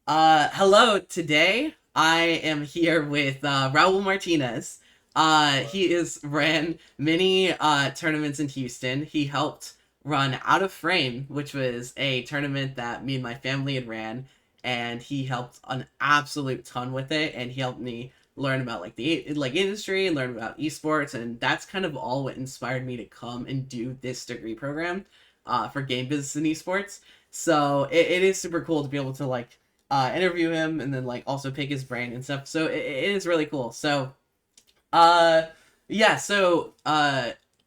Hello. Today I am here with Raul Martinez. Hello. He is ran many tournaments in Houston. He helped run Out of Frame, which was a tournament that me and my family had ran, and he helped an absolute ton with it. And he helped me learn about like the industry and learn about esports, and that's kind of all what inspired me to come and do this degree program for game business and esports. So it is super cool to be able to interview him and then like also pick his brain and stuff. So it is really cool. So uh yeah, so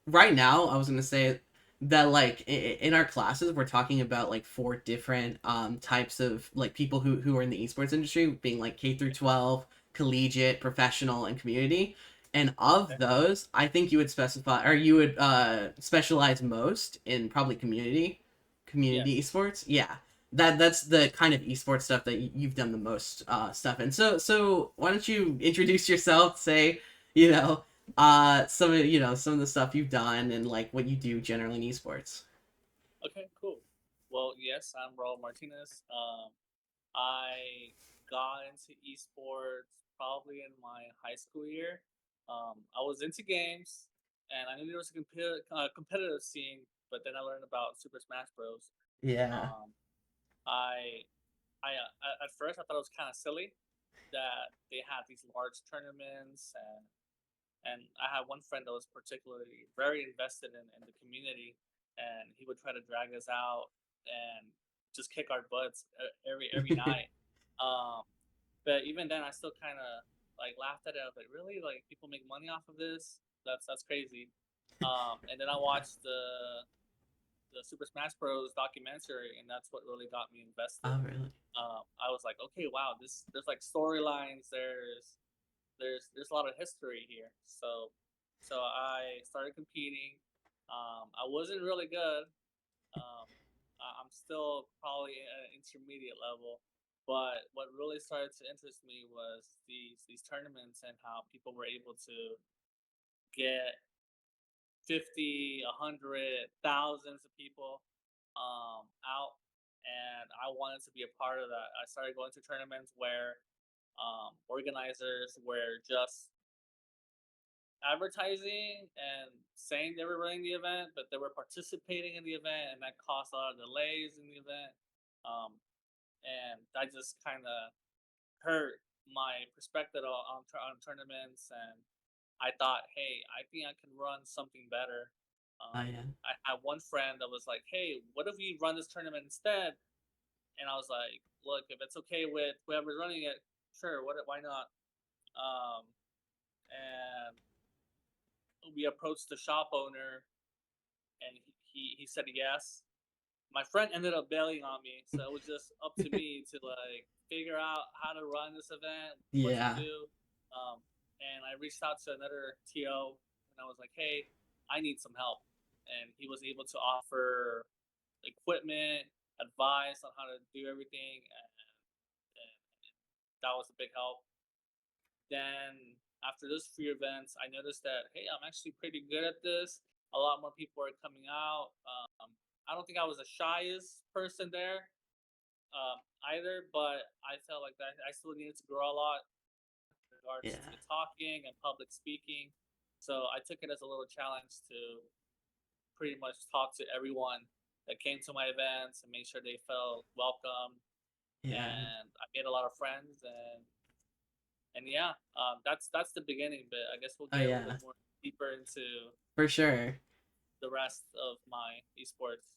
right now I was gonna say that like in our classes we're talking about like four different types of like people who are in the esports industry, being like K through 12, collegiate, professional, and community. And of Okay. those, I think you would specify or you would specialize most in probably community Yes. esports. Yeah, that's the kind of esports stuff that you've done the most stuff. And so why don't you introduce yourself? Say some of the stuff you've done and like what you do generally in esports. Okay. Cool. Well, yes, I'm Raul Martinez. I got into esports probably in my high school year. I was into games, and I knew there was a competitive scene, but then I learned about Super Smash Bros. Yeah. Um, I, at first I thought it was kind of silly that they had these large tournaments, and I had one friend that was particularly very invested in the community, and he would try to drag us out and just kick our butts every night. Um, but even then, I still kind of like laughed at it. I was like, really? Like people make money off of this? That's crazy. And then I watched the Super Smash Bros. Documentary, and that's what really got me invested. Oh really? I was like, okay, wow, this there's like storylines, there's a lot of history here. So I started competing. I wasn't really good. Um, I'm still probably at an intermediate level, but what really started to interest me was these tournaments and how people were able to get 50, 100, thousands of people out, and I wanted to be a part of that. I started going to tournaments where organizers were just advertising and saying they were running the event, but they were participating in the event, and that caused a lot of delays in the event. Um, and that just kind of hurt my perspective on tournaments. And I thought, hey, I think I can run something better. Oh yeah. I had one friend that was like, hey, what if we run this tournament instead? And I was like, look, if it's okay with whoever's running it, sure, why not? Um, and we approached the shop owner, and he said yes. My friend ended up bailing on me, so it was just up to me to like figure out how to run this event, what to Yeah. do. And I reached out to another TO, and I was like, "Hey, I need some help." And he was able to offer equipment, advice on how to do everything, and that was a big help. Then after those few events, I noticed that hey, I'm actually pretty good at this. A lot more people are coming out. I don't think I was the shyest person there either, but I felt like that I still needed to grow a lot in regards Yeah. to talking and public speaking. So I took it as a little challenge to pretty much talk to everyone that came to my events and make sure they felt welcome. Yeah. And I made a lot of friends, and yeah, that's the beginning. But I guess we'll Oh get a little yeah. bit more deeper into For sure. the rest of my esports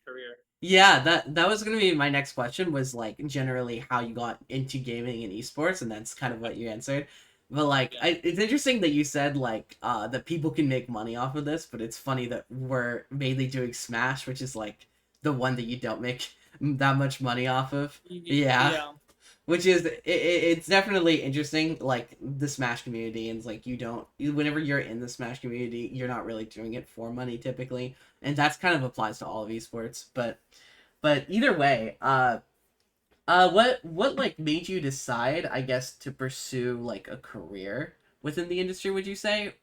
career. Yeah, that was gonna be my next question, was like generally how you got into gaming and esports, and that's kind of Okay. what you answered. But like, Yeah. it's interesting that you said like that people can make money off of this, but it's funny that we're mainly doing Smash, which is like the one that you don't make that much money off of. Yeah, Yeah. which is it's definitely interesting, like the Smash community, and it's like whenever you're in the Smash community, you're not really doing it for money typically, and that's kind of applies to all of esports. But either way, what like made you decide, I guess, to pursue like a career within the industry? Would you say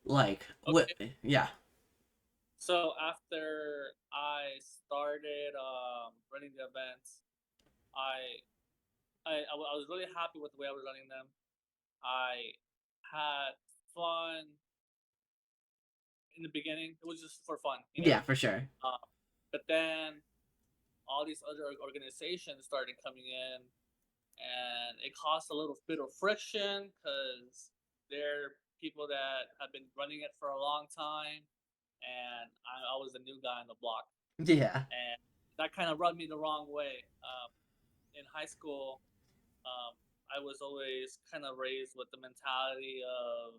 like what? Okay. Yeah. So after I started running the events, I I was really happy with the way I was running them. I had fun in the beginning. It was just for fun, you know. Yeah, for sure. Um, but then all these other organizations started coming in, and it caused a little bit of friction because they're people that have been running it for a long time, and I was the new guy on the block, Yeah. and that kind of rubbed me the wrong way. In high school, um, I was always kind of raised with the mentality of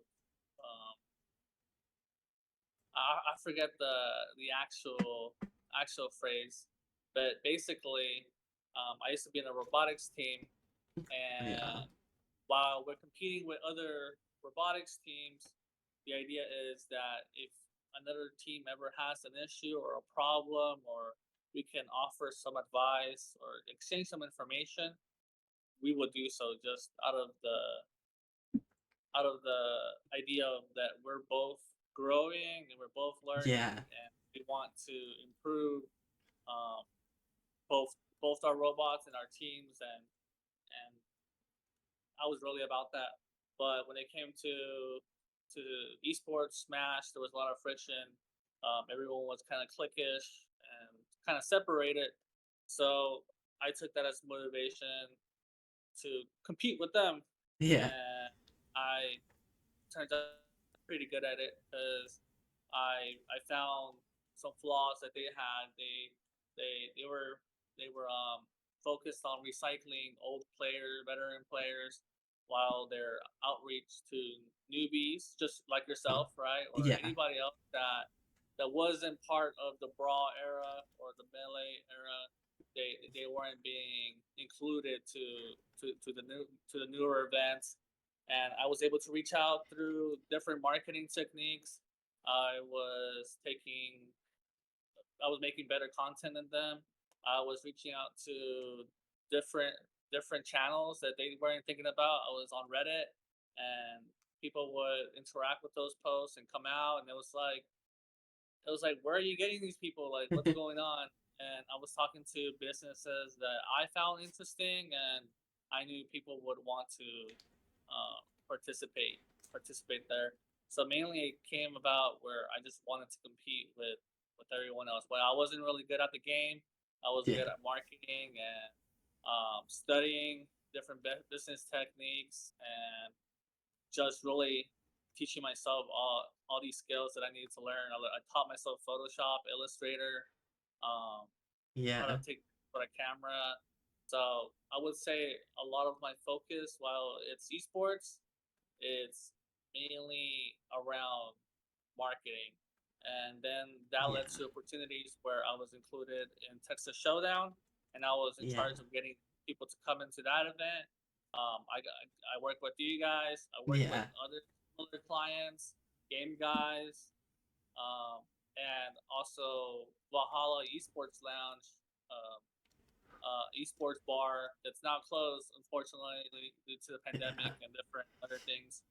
I forget the actual phrase, but basically, I used to be in a robotics team, Yeah. and while we're competing with other robotics teams, the idea is that if another team ever has an issue or a problem, or we can offer some advice or exchange some information, we would do so just out of the idea of that we're both growing and we're both learning Yeah. and we want to improve um, both our robots and our teams and I was really about that. But when it came to esports smash, there was a lot of friction. Everyone was kind of cliquish and kind of separated. So I took that as motivation to compete with them, Yeah. and I turned out pretty good at it because I found some flaws that they had. They they were focused on recycling old players, veteran players, while their outreach to newbies, just like yourself, right, or Yeah. anybody else that wasn't part of the brawl era or the melee era, they weren't being included to the newer events, and I was able to reach out through different marketing techniques. I was taking, I was making better content than them. I was reaching out to different different channels that they weren't thinking about. I was on Reddit, and people would interact with those posts and come out, and it was like, where are you getting these people? Like, what's going on? And I was talking to businesses that I found interesting, and I knew people would want to uh, participate there. So mainly, it came about where I just wanted to compete with everyone else. But I wasn't really good at the game. I was good Yeah. at marketing and studying different business techniques and just really teaching myself all these skills that I needed to learn. I taught myself Photoshop, Illustrator, um, how to Yeah. take with a camera. So I would say a lot of my focus, while it's esports, it's mainly around marketing. And then that led Yeah. to opportunities where I was included in Texas Showdown, and I was in Yeah. charge of getting people to come into that event. I work with you guys. I work with Yeah. other clients, game guys, and also Valhalla Esports Lounge, um, esports bar that's now closed, unfortunately, due to the Yeah. pandemic and different other things.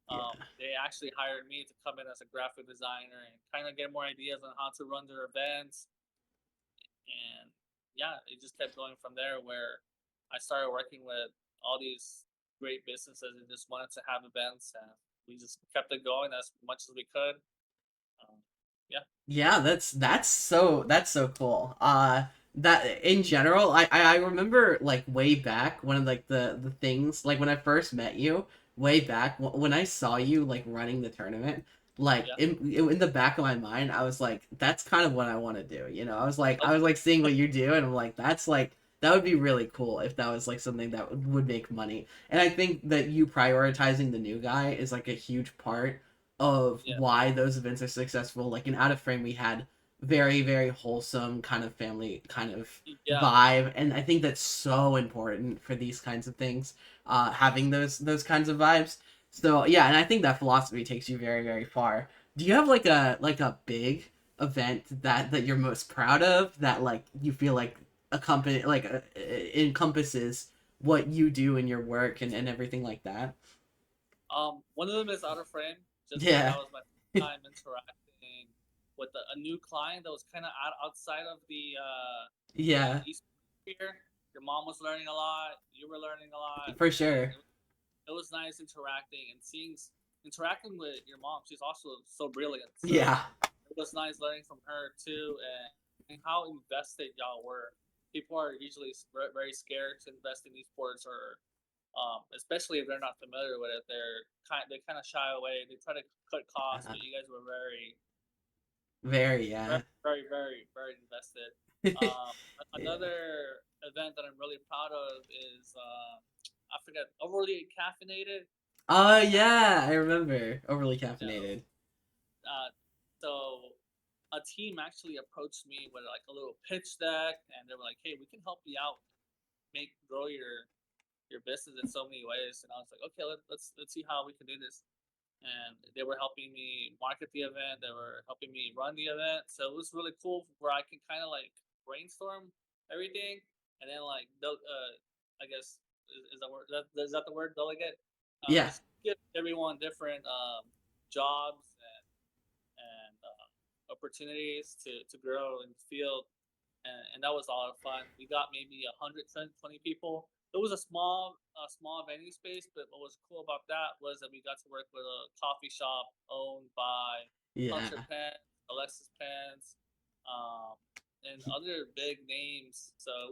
Yeah. They actually hired me to come in as a graphic designer and kind of get more ideas on how to run their events. And yeah, it just kept going from there where I started working with all these great businesses and just wanted to have events, and we just kept it going as much as we could. Um, yeah. Yeah, that's so cool. That in general, I remember like way back one of like the things like when I first met you way back when I saw you like running the tournament, like Yeah. in the back of my mind, I was like, that's kind of what I want to do. You know, I Okay. was like seeing what you do, and I'm like, that's like that would be really cool if that was like something that would make money. And I think that you prioritizing the new guy is like a huge part of Yeah. why those events are successful. Like in Out of Frame, we had very wholesome kind of family kind of Yeah. vibe, and I think that's so important for these kinds of things. Having those kinds of vibes. So yeah, and I think that philosophy takes you very far. Do you have like a big event that you're most proud of that like you feel like a company like encompasses what you do in your work and everything like that? One of them is Out of Frame, just because that Yeah. was my first time interacting with a new client that was kind of outside of the Yeah. esports sphere. your mom was learning a lot, you were learning a lot, For and sure. it was nice interacting and seeing interacting with your mom. She's also so brilliant, so Yeah. it was nice learning from her too, and how invested y'all were. People are usually very scared to invest in these sports, or especially if they're not familiar with it. They kind of shy away. They try to cut costs, Uh, but you guys were very very, very yeah. very invested. Yeah. Um, Another event that I'm really proud of is I forget, overly caffeinated. Yeah, I remember. Overly No. caffeinated. So a team actually approached me with like a little pitch deck, and they were like, "Hey, we can help you out, make grow your business in so many ways." And I was like, "Okay, let's see how we can do this." And they were helping me market the event. They were helping me run the event. So it was really cool where I can kind of like brainstorm everything, and then like I guess is that word is that the word delegate? Yeah. Just give everyone different jobs and opportunities to grow in the field, and that was a lot of fun. We got maybe 120 people. It was a small venue space, but what was cool about that was that we got to work with a coffee shop owned by Hunter Yeah. Pence, Alexis Pence, um, and other big names. So it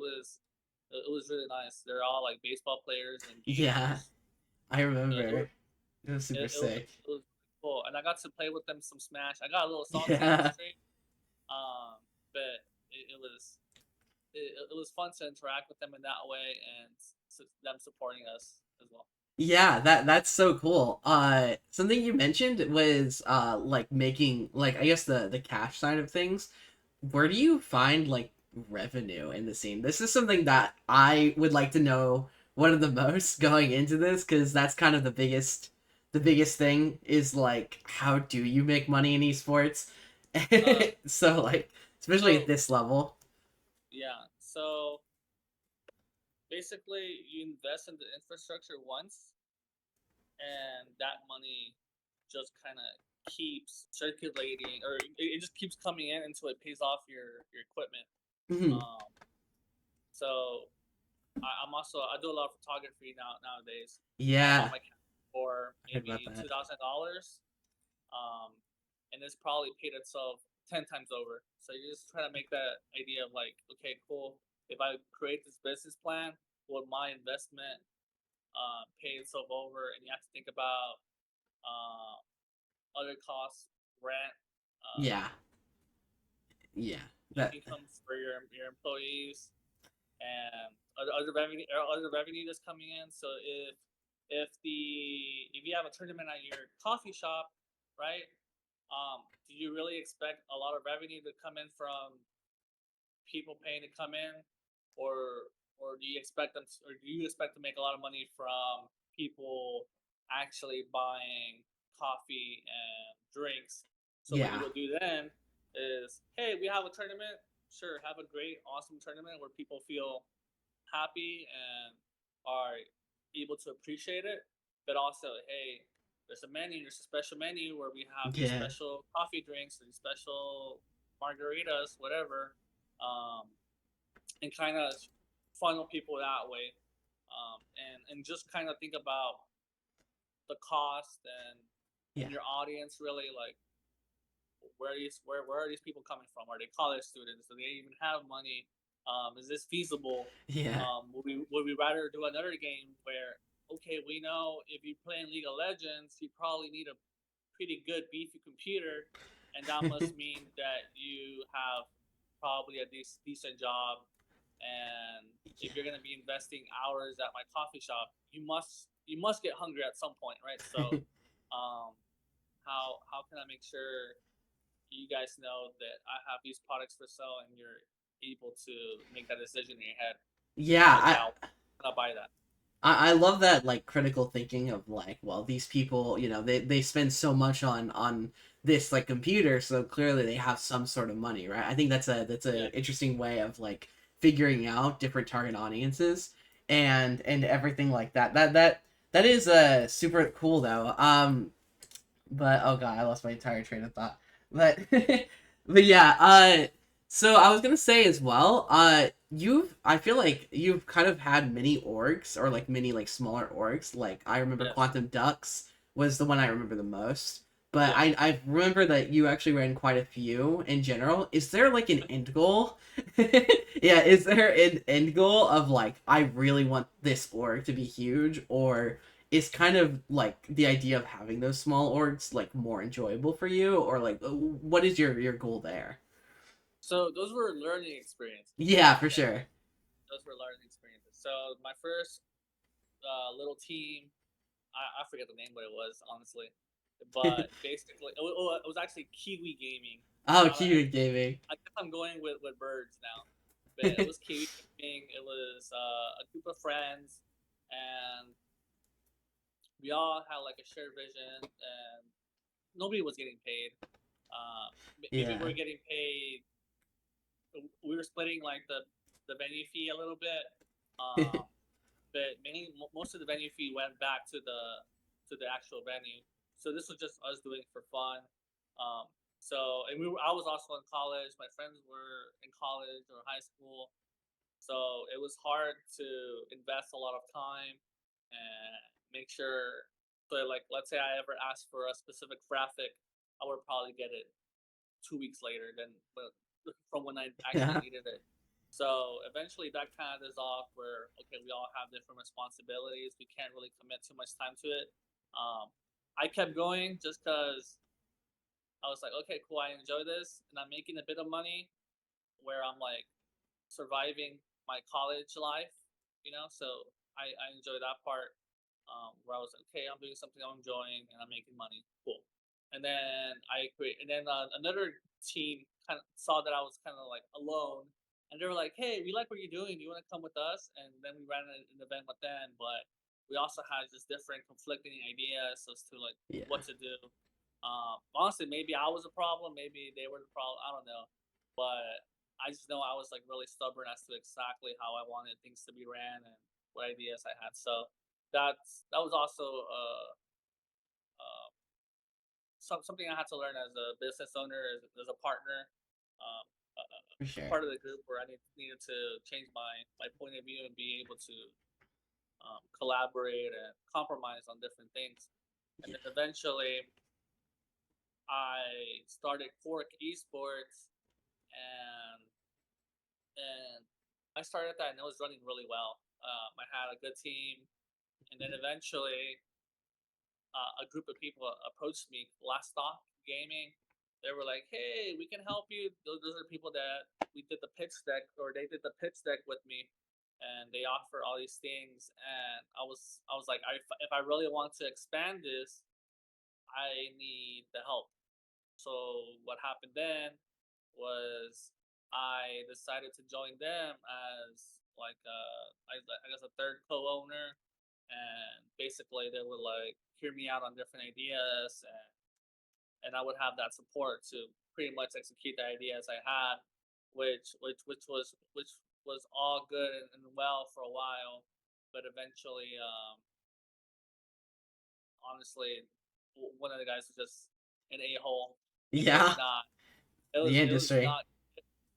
was really nice. They're all like baseball players and Yeah. gamers. I It was remember. It was super sick. it was really cool, and I got to play with them some Smash. I got a little salty on the Yeah. stream, but it was it was fun to interact with them in that way, and them supporting us as well. Yeah, that's so cool. Something you mentioned was like making like I guess the cash side of things. Where do you find like revenue in the scene? This is something that I would like to know one of the most going into this because that's kind of the biggest thing is like how do you make money in esports? Uh, So like especially at so this level. yeah, so basically you invest in the infrastructure once, and that money just kind of keeps circulating, or it just keeps coming in until it pays off your equipment. Mhm. Um, so I'm also I do a lot of photography nowadays. I bought Yeah, my camera for I heard about maybe that. $2,000, and it's probably paid itself 10 times over. So you just try to make that idea of like, okay, cool. If I create this business plan, will my investment pay itself over? And you have to think about uh, other costs, rent, Yeah, yeah. That incomes for your employees, and other revenue that's coming in. So if you have a tournament at your coffee shop, right? Do you really expect a lot of revenue to come in from people paying to come in, or do you expect to make a lot of money from people actually buying coffee and drinks? So what yeah. you'll do then is, hey, we have a tournament. Sure, have a great, awesome tournament where people feel happy and are able to appreciate it. But also, hey, there's a special menu where we have these Yeah. special coffee drinks, these special margaritas, whatever, um, and kind of funnel people that way. And just kind of think about the cost Yeah. and your audience really, like, where are these people coming from? Are they college students? Do they even have money? Is this feasible? Yeah. Would we rather do another game where, okay, we know if you play in League of Legends, you probably need a pretty good beefy computer, and that must mean that you have probably a decent job. And if you're going to be investing hours at my coffee shop, you must get hungry at some point, right? So, um, how can I make sure you guys know that I have these products for sale, and you're able to make that decision in your head. Okay, Yeah, I'll buy that. I love that like critical thinking of like, well, these people, they spend so much on this like computer, so clearly they have some sort of money, right? I think that's Yeah, a interesting way of like figuring out different target audiences and everything like that. That is super cool though. But oh god, I lost my entire train of thought. But but yeah, so I was gonna say as well, I feel like you've kind of had mini orgs or like mini like smaller orgs. Like I remember Yes. Quantum Ducks was the one I remember the most. But Yeah. I remember that you actually ran quite a few in general. Is there like an end goal? Yeah, is there an end goal of like I really want this org to be huge, or is kind of like the idea of having those small orgs like more enjoyable for you, or like what is your goal there? So those were learning experiences. Yeah, for Okay, sure. those were learning experiences. So my first little team, I forget the name what it was honestly, but basically it was actually Kiwi Gaming. Oh, I, Cube Gaming. I guess I'm going with birds now, but it was Kiwi Gaming. It was a group of friends, and we all had like a shared vision, and nobody was getting paid. Maybe we Yeah. were getting paid. We were splitting like the venue fee a little bit, um, but mainly most of the venue fee went back to the actual venue. So this was just us doing it for fun. Um, and I was also in college. My friends were in college or high school, so it was hard to invest a lot of time and make sure. So like, let's say I ever asked for a specific graphic, I would probably get it 2 weeks later than from when I actually Yeah. needed it. So eventually that kind of dissolved where, okay, we all have different responsibilities. We can't really commit too much time to it. Um, I kept going just because I was like, okay, cool, I enjoy this and I'm making a bit of money where I'm like surviving my college life, So I enjoy that part where I was like, okay, I'm doing something I'm enjoying and I'm making money. Cool. And then another team kind of saw that I was kind of like alone, and they were like, "Hey, we like what you're doing. Do you want to come with us?" And then we ran an event with them, but we also had just different conflicting ideas as to like Yeah. what to do. Honestly, maybe I was a problem, maybe they were the problem. I don't know, but I just know I was like really stubborn as to exactly how I wanted things to be ran and what ideas I had. So that was also uh, something I had to learn as a business owner, as a partner, um, For a sure. part of the group where I needed to change my point of view and be able to collaborate and compromise on different things. And Yeah. then eventually, I started Cork Esports, and and I started that, and it was running really well. I had a good team, and then eventually a group of people approached me, Last Stock Gaming. They were like, "Hey, we can help you." Those are people that we did the pitch deck, or they did the pitch deck with me, and they offer all these things. And I was like, if I really want to expand this, I need the help. So what happened then was I decided to join them as like I guess a third co-owner, and basically they would like hear me out on different ideas, and I would have that support to pretty much execute the ideas I had, which was all good and well for a while, but eventually, honestly, one of the guys was just an a hole, and Yeah. The it was industry. not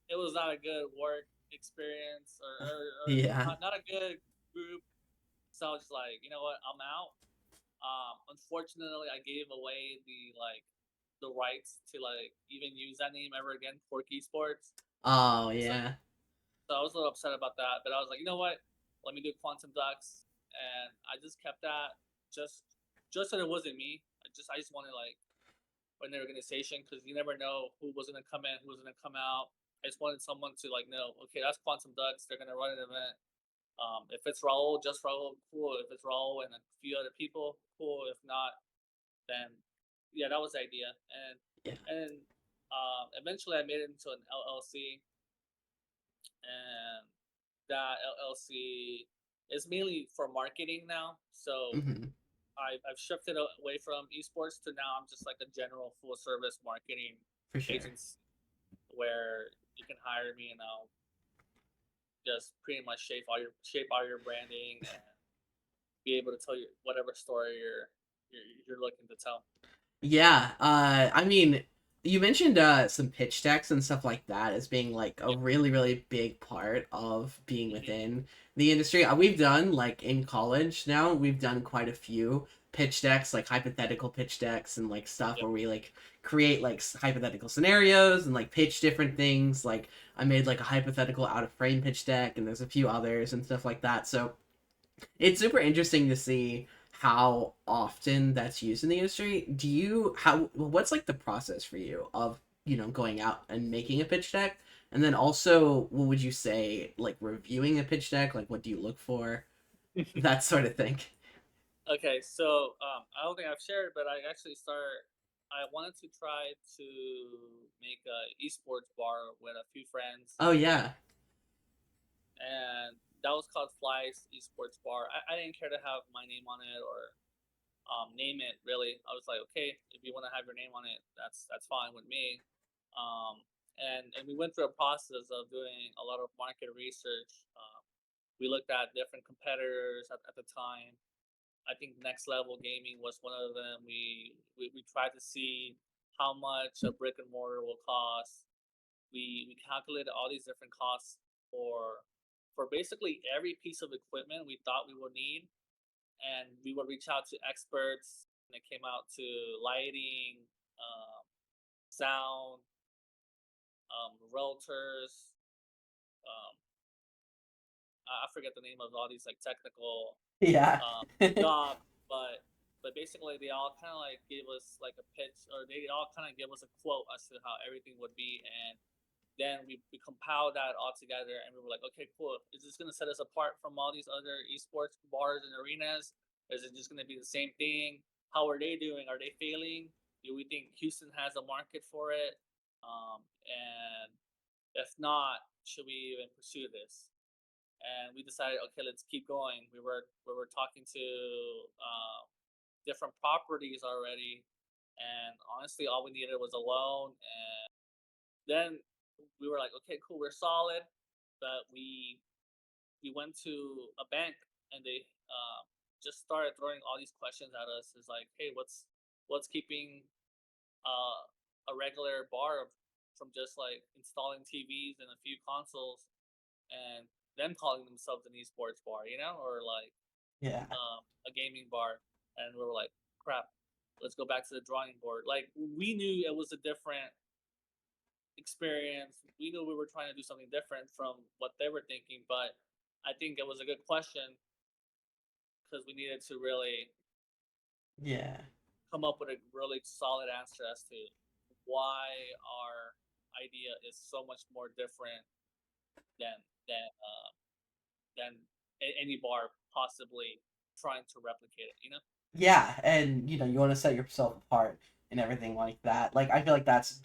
it was not a good work experience, or Yeah. not a good group. So I was just like, you know what, I'm out. Unfortunately, I gave away the rights to like even use that name ever again, Quirky Sports. Oh So, yeah. so I was a little upset about that, but I was like, you know what, let me do Quantum Ducks, and I just kept that just just so it wasn't me. I just wanted like an organization because you never know who was gonna come in, who was gonna come out. I just wanted someone to like know, okay, that's Quantum Ducks. They're gonna run an event. If it's Raul, just Raul, cool. If it's Raul and a few other people, cool. If not, then yeah, that was the idea. Yeah. And eventually, I made it into an LLC, and that LLC is mainly for marketing now. So Hmm. I've shifted away from esports to now I'm just like a general full service marketing For sure. agency where you can hire me and I'll just pretty much shape all your branding and be able to tell you whatever story you're looking to tell. Yeah. I mean, You mentioned some pitch decks and stuff like that as being like a Yeah. really really big part of being Hmm. within the industry. We've done like in college now. We've done quite a few pitch decks, like hypothetical pitch decks and like stuff Yep. where we like create like hypothetical scenarios and like pitch different things. Like I made like a hypothetical out of frame pitch deck, and there's a few others and stuff like that. So it's super interesting to see how often that's used in the industry. Do you how what's like the process for you of, going out and making a pitch deck? And then also, what would you say like reviewing a pitch deck? Like what do you look for? That sort of thing. Okay, so I don't think I've shared, but I actually started. I wanted to try to make a esports bar with a few friends, Oh yeah. and that was called Fly's Esports Bar. I didn't care to have my name on it or name it really. I was like, okay, if you want to have your name on it, that's fine with me. Um, and we went through a process of doing a lot of market research. We looked at different competitors at the time. I think Next Level Gaming was one of them. We tried to see how much a brick and mortar will cost. We calculated all these different costs for basically every piece of equipment we thought we would need, and we would reach out to experts. And it came out to lighting, sound, realtors. Um, I forget the name of all these like technical Yeah. um, jobs, but basically they all kind of like gave us like a pitch, or they all kind of gave us a quote as to how everything would be, and then we compiled that all together, and we were like, okay, cool. Is this going to set us apart from all these other esports bars and arenas? Is it just going to be the same thing? How are they doing? Are they failing? Do we think Houston has a market for it? And if not, should we even pursue this? And we decided, okay, let's keep going. We were talking to different properties already, and honestly, all we needed was a loan. And then we were like, okay, cool, we're solid. But we went to a bank, and they just started throwing all these questions at us. Is like, hey, what's keeping uh, a regular bar from just like installing TVs and a few consoles and them calling themselves an esports bar, or like Yeah. a gaming bar. And we were like, crap, let's go back to the drawing board. Like we knew it was a different experience. We knew we were trying to do something different from what they were thinking, but I think it was a good question because we needed to really Yeah. come up with a really solid answer as to why our idea is so much more different than than uh, than any bar possibly trying to replicate it. Yeah, and you want to set yourself apart and everything like that. Like I feel like that's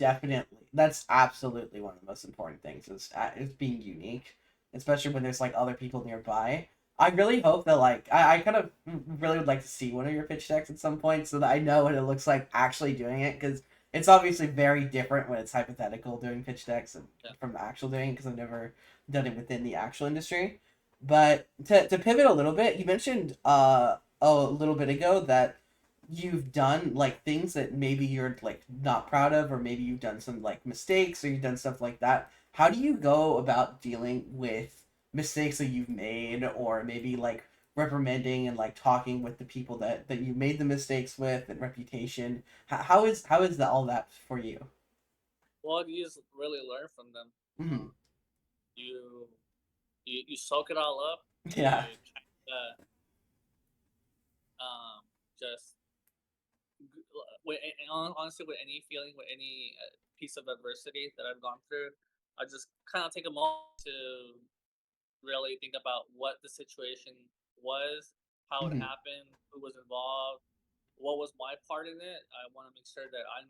absolutely one of the most important things is being unique, especially when there's like other people nearby. I really hope that like I kind of really would like to see one of your pitch decks at some point so that I know what it looks like actually doing it, because it's obviously very different when it's hypothetical doing pitch decks and Yeah. from actual doing, because I've never done it within the actual industry. But to pivot a little bit, you mentioned a little bit ago that you've done like things that maybe you're like not proud of, or maybe you've done some like mistakes, or you've done stuff like that. How do you go about dealing with mistakes that you've made, or maybe like reprimanding and like talking with the people that you made the mistakes with, and reputation? How is that all that for you? Well, you just really learn from them. Hmm. You you soak it all up. Yeah. You kind of just honestly, with any feeling, with any piece of adversity that I've gone through, I just kind of take a moment to really think about what the situation was, how it Hmm. happened, who was involved, what was my part in it. I want to make sure that I'm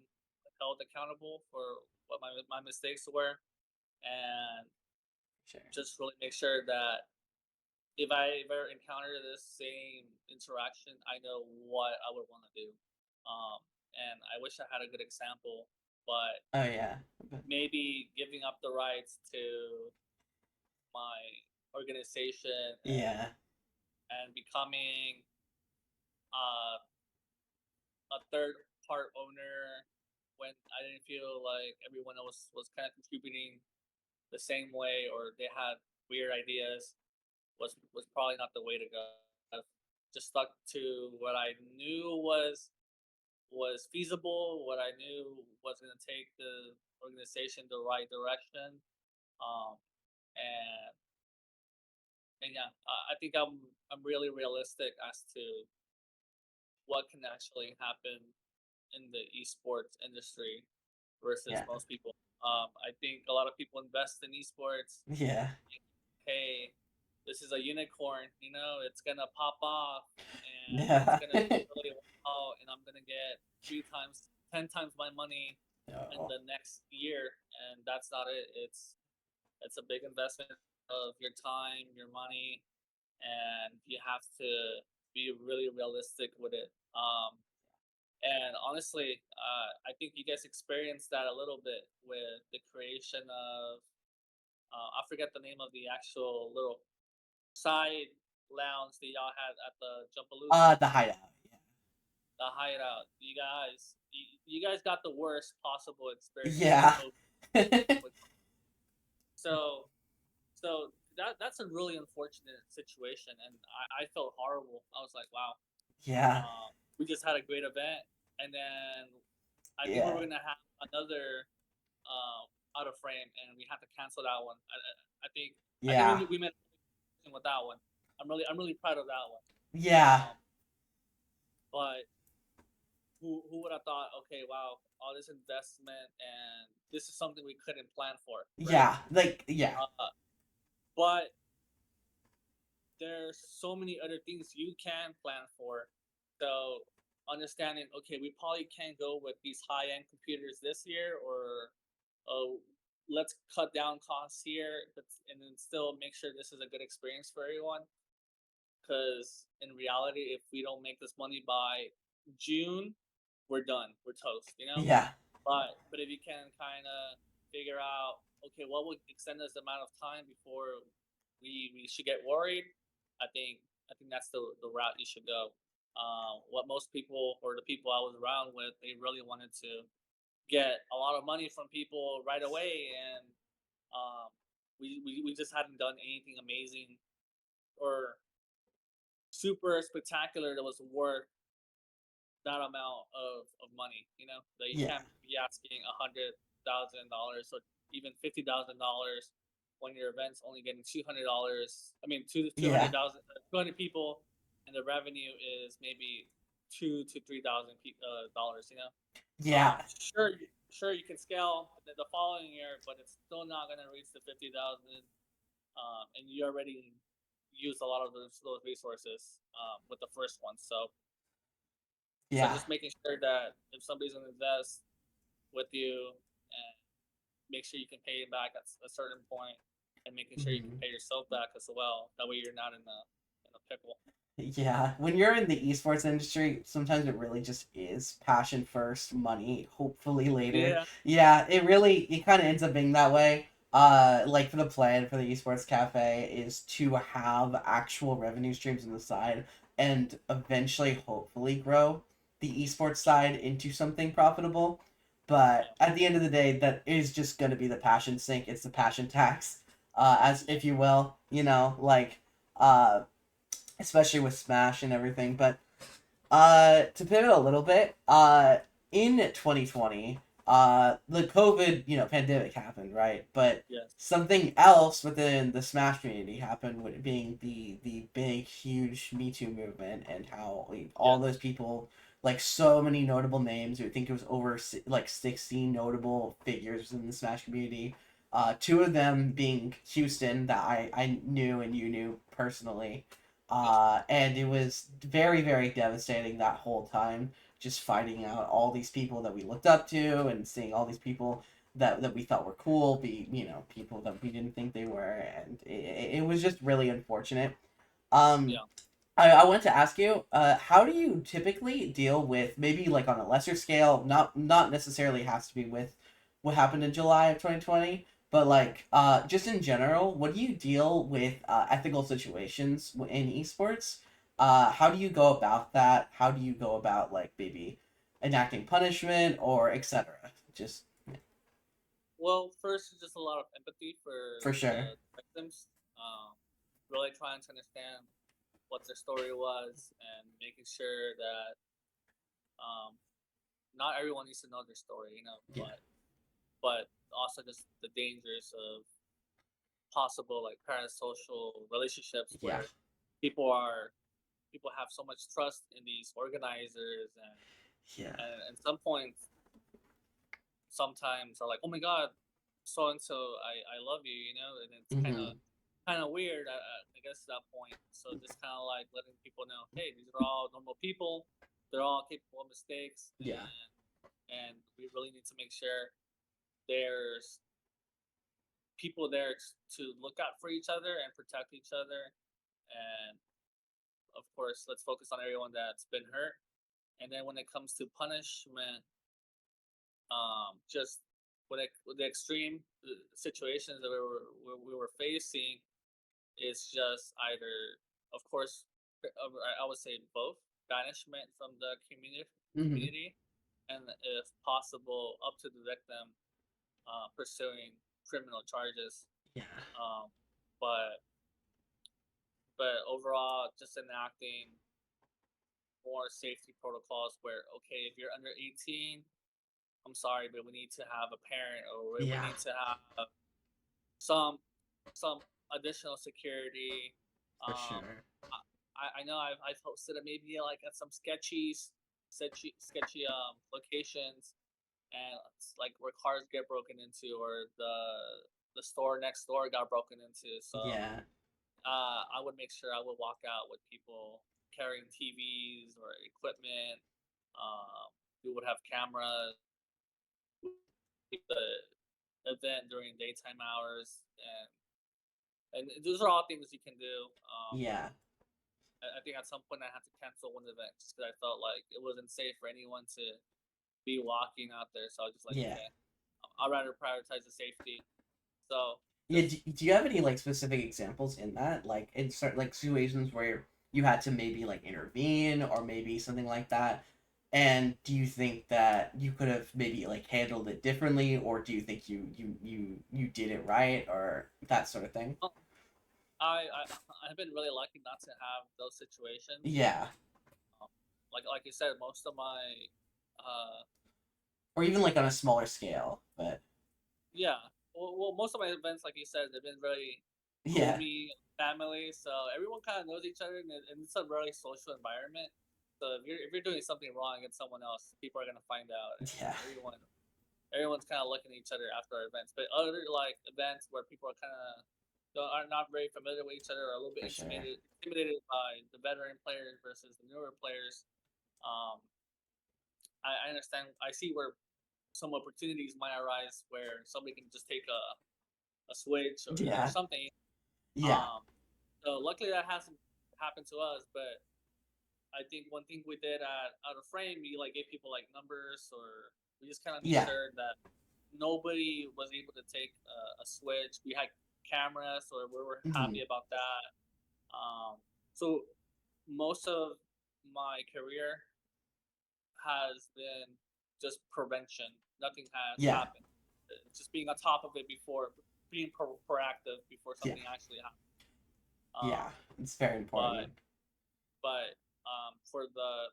held accountable for what my mistakes were, and Sure. just really make sure that if I ever encounter this same interaction, I know what I would want to do. And I wish I had a good example, but Oh yeah. maybe giving up the rights to my organization Yeah. and becoming uh, a third part owner when I didn't feel like everyone else was kind of contributing the same way, or they had weird ideas, was probably not the way to go. I just stuck to what I knew was feasible, what I knew was going to take the organization the right direction. Um, and and yeah, I think I'm really realistic as to what can actually happen in the esports industry versus Yeah. most people. I think a lot of people invest in esports. Yeah. Hey, this is a unicorn. It's gonna pop off, and it's Yeah. gonna do really well, and I'm gonna get 3 times, 10 times my money in Oh. the next year. And that's not it. It's a big investment of your time, your money, and you have to be really realistic with it. And honestly, I think you guys experienced that a little bit with the creation of I forget the name of the actual little side lounge that y'all had at the Jumpalooza, The hideout. the hideout. You guys got the worst possible experience with Yeah. COVID. Yeah. With, so that's a really unfortunate situation, and I felt horrible. I was like, wow, Yeah. we just had a great event, and then I think we Yeah. were gonna have another out of frame, and we had to cancel that one. I think Yeah. we made with that one. I'm really proud of that one. Yeah. But who would have thought? Okay, wow, all this investment, and this is something we couldn't plan for, right? Yeah. Like, yeah. But there's so many other things you can plan for. So understanding, okay, we probably can't go with these high end computers this year, or oh, let's cut down costs here, but and then still make sure this is a good experience for everyone. Because in reality, if we don't make this money by June, we're done. We're toast. Yeah. But if you can kind of figure out, okay, what would extend this amount of time before we should get worried, I think that's the route you should go. What most people, or the people I was around with, they really wanted to get a lot of money from people right away, and um, we just hadn't done anything amazing or super spectacular that was worth that amount of money. That you Yeah. can't be asking $100,000 or even $50,000 when your event's only getting $200. I mean, two Yeah. hundred thousand, 200 people, and the revenue is maybe $2,000 to $3,000. Yeah. Sure, you can scale the following year, but it's still not going to reach the 50,000. And you already used a lot of those resources with the first one. So Yeah. just making sure that if somebody's going to invest with you, and make sure you can pay it back at a certain point, and making sure you can Mhm. pay yourself back as well. That way you're not in a pickle. Yeah, when you're in the esports industry, sometimes it really just is passion first, money hopefully later. Yeah, Yeah, it kind of ends up being that way. Like for the plan for the esports cafe is to have actual revenue streams on the side and eventually hopefully grow the esports yeah, side into something profitable. But yeah, at the end of the day, that is just going to be the passion sink. It's the passion tax, as yeah, if you will. Uh, especially with Smash and everything. But to pivot a little bit, in 2020, the COVID pandemic happened, right? But yes, something else within the Smash community happened, with it being the big huge Me Too movement, and how like, all yes, those people, like so many notable names. I think it was over like 16 notable figures in the Smash community. Two of them being Houston, that I knew and you knew personally, yes, and it was very, very devastating that whole time, just finding out all these people that we looked up to and seeing all these people that we thought were cool be, people that we didn't think they were. And it was just really unfortunate. Um, yeah. I wanted to ask you, how do you typically deal with, maybe like on a lesser scale, not necessarily has to be with what happened in July of 2020, but like just in general, what do you deal with ethical situations in esports? How do you go about that? How do you go about like maybe enacting punishment or etc. Just Well, first, just a lot of empathy for for sure. the victims. Really trying to understand what their story was and making sure that um, not everyone needs to know their story, Yeah. but also just the dangers of possible like parasocial relationships Yeah. where people are people have so much trust in these organizers Yeah. and some points sometimes are like, oh my god, so and so, I love you, and it's Hmm. kind of weird, I guess, at that point. So just kind of like letting people know, hey, these are all normal people. They're all capable of mistakes, Yeah. and we really need to make sure there's people there to look out for each other and protect each other. And of course, let's focus on everyone that's been hurt. And then when it comes to punishment, just with the extreme situations that we were facing, it's just either, of course, I would say both banishment from the Hmm. community, and if possible, up to the victim pursuing criminal charges. Yeah. Um, but overall, just enacting more safety protocols where, okay, if you're under 18, I'm sorry, but we need to have a parent, or we Yeah. need to have some some additional security. For Um, sure. I know I've hosted it maybe like at some sketchy locations, and it's like where cars get broken into, or the store next door got broken into. So Yeah. I would make sure I would walk out with people carrying TVs or equipment. We would have cameras. The event during daytime hours, and those are all things you can do. Yeah. I think at some point I had to cancel one event just because I felt like it wasn't safe for anyone to be walking out there. So I was just like, Yeah. okay, I'd rather prioritize the safety. So Yeah. just Do you have any like specific examples in that, like in certain like situations where you had to maybe like intervene or maybe something like that? And do you think that you could have maybe like handled it differently, or do you think you did it right, or that sort of thing? oh, I I've been really lucky not to have those situations. Yeah. Um, like you said, most of my uh, Or even like on a smaller scale, but yeah. Most of my events, like you said, they've been very yeah. homey, family. So everyone kind of knows each other, and it's a really social environment. So if you're doing something wrong against someone else, people are gonna find out, and Yeah. everyone's kind of looking at each other after our events. But other like events where people are kind of are not very familiar with each other, or a little bit For sure. intimidated by the veteran players versus the newer players. Um, I understand. I see where some opportunities might arise where somebody can just take a switch or Yeah. something. Yeah. Um, so luckily that hasn't happened to us, but I think one thing we did at out of frame, we like gave people like numbers, or we just kind of made Yeah. sure that nobody was able to take a switch. We had cameras, so we were Hmm. happy about that. So most of my career has been just prevention. Nothing has Yeah. happened. Just being on top of it before, being proactive before Yeah. something actually happens. Yeah. Um, It's very but important. for the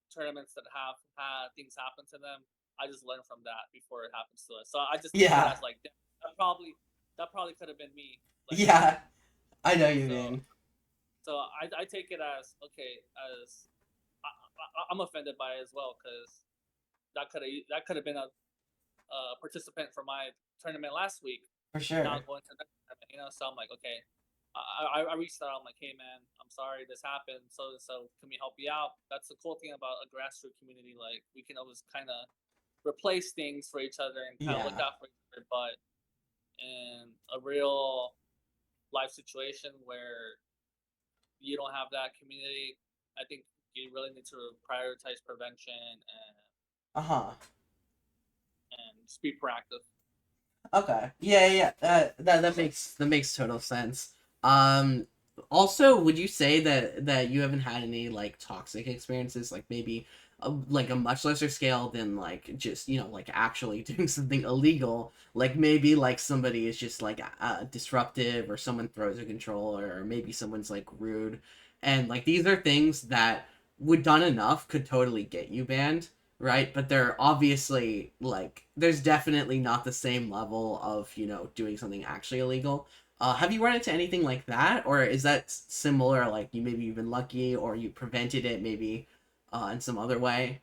tournaments that have had things happen to them, I just learn from that before it happens to us. So I just take it Yeah. as like that probably could have been me. Like Yeah. I know you so mean. I take it as okay, as I'm offended by it as well, because that could have been a participant for my tournament last week, For not sure. going to the tournament. So I'm like, okay, I reached out. I'm like, hey man, I'm sorry this happened. So can we help you out? That's the cool thing about a grassroots community. Like we can always kind of replace things for each other and kind of look Yeah. out for each other. But in a real life situation where you don't have that community, I think you really need to prioritize prevention Uh-huh. and just be proactive. Okay. Yeah, yeah, yeah. That makes total sense. Um Also, would you say that you haven't had any like toxic experiences, like maybe like a much lesser scale than like just like actually doing something illegal. Like maybe like somebody is just like disruptive, or someone throws a controller, or maybe someone's like rude, and like these are things that would done enough could totally get you banned, right? But they're obviously like there's definitely not the same level of doing something actually illegal. Have you run into anything like that, or is that similar? Like you maybe you've been lucky, or you prevented it maybe in some other way?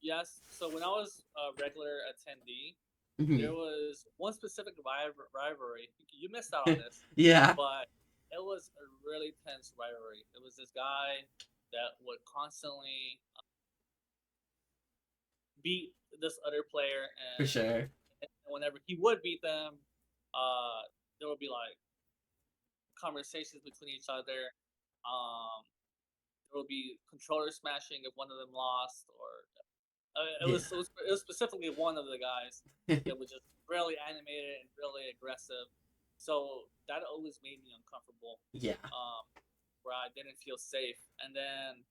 Yes. So when I was a regular attendee, Hmm. there was one specific rivalry. You missed out on this, Yeah, but it was a really tense rivalry. It was this guy that would constantly beat this other player, for and sure. whenever he would beat them, there would be like conversations between each other. Um, there would be controller smashing if one of them lost, or Yeah. it was specifically one of the guys that was just really animated and really aggressive. So that always made me uncomfortable, Yeah, um, where I didn't feel safe. And then,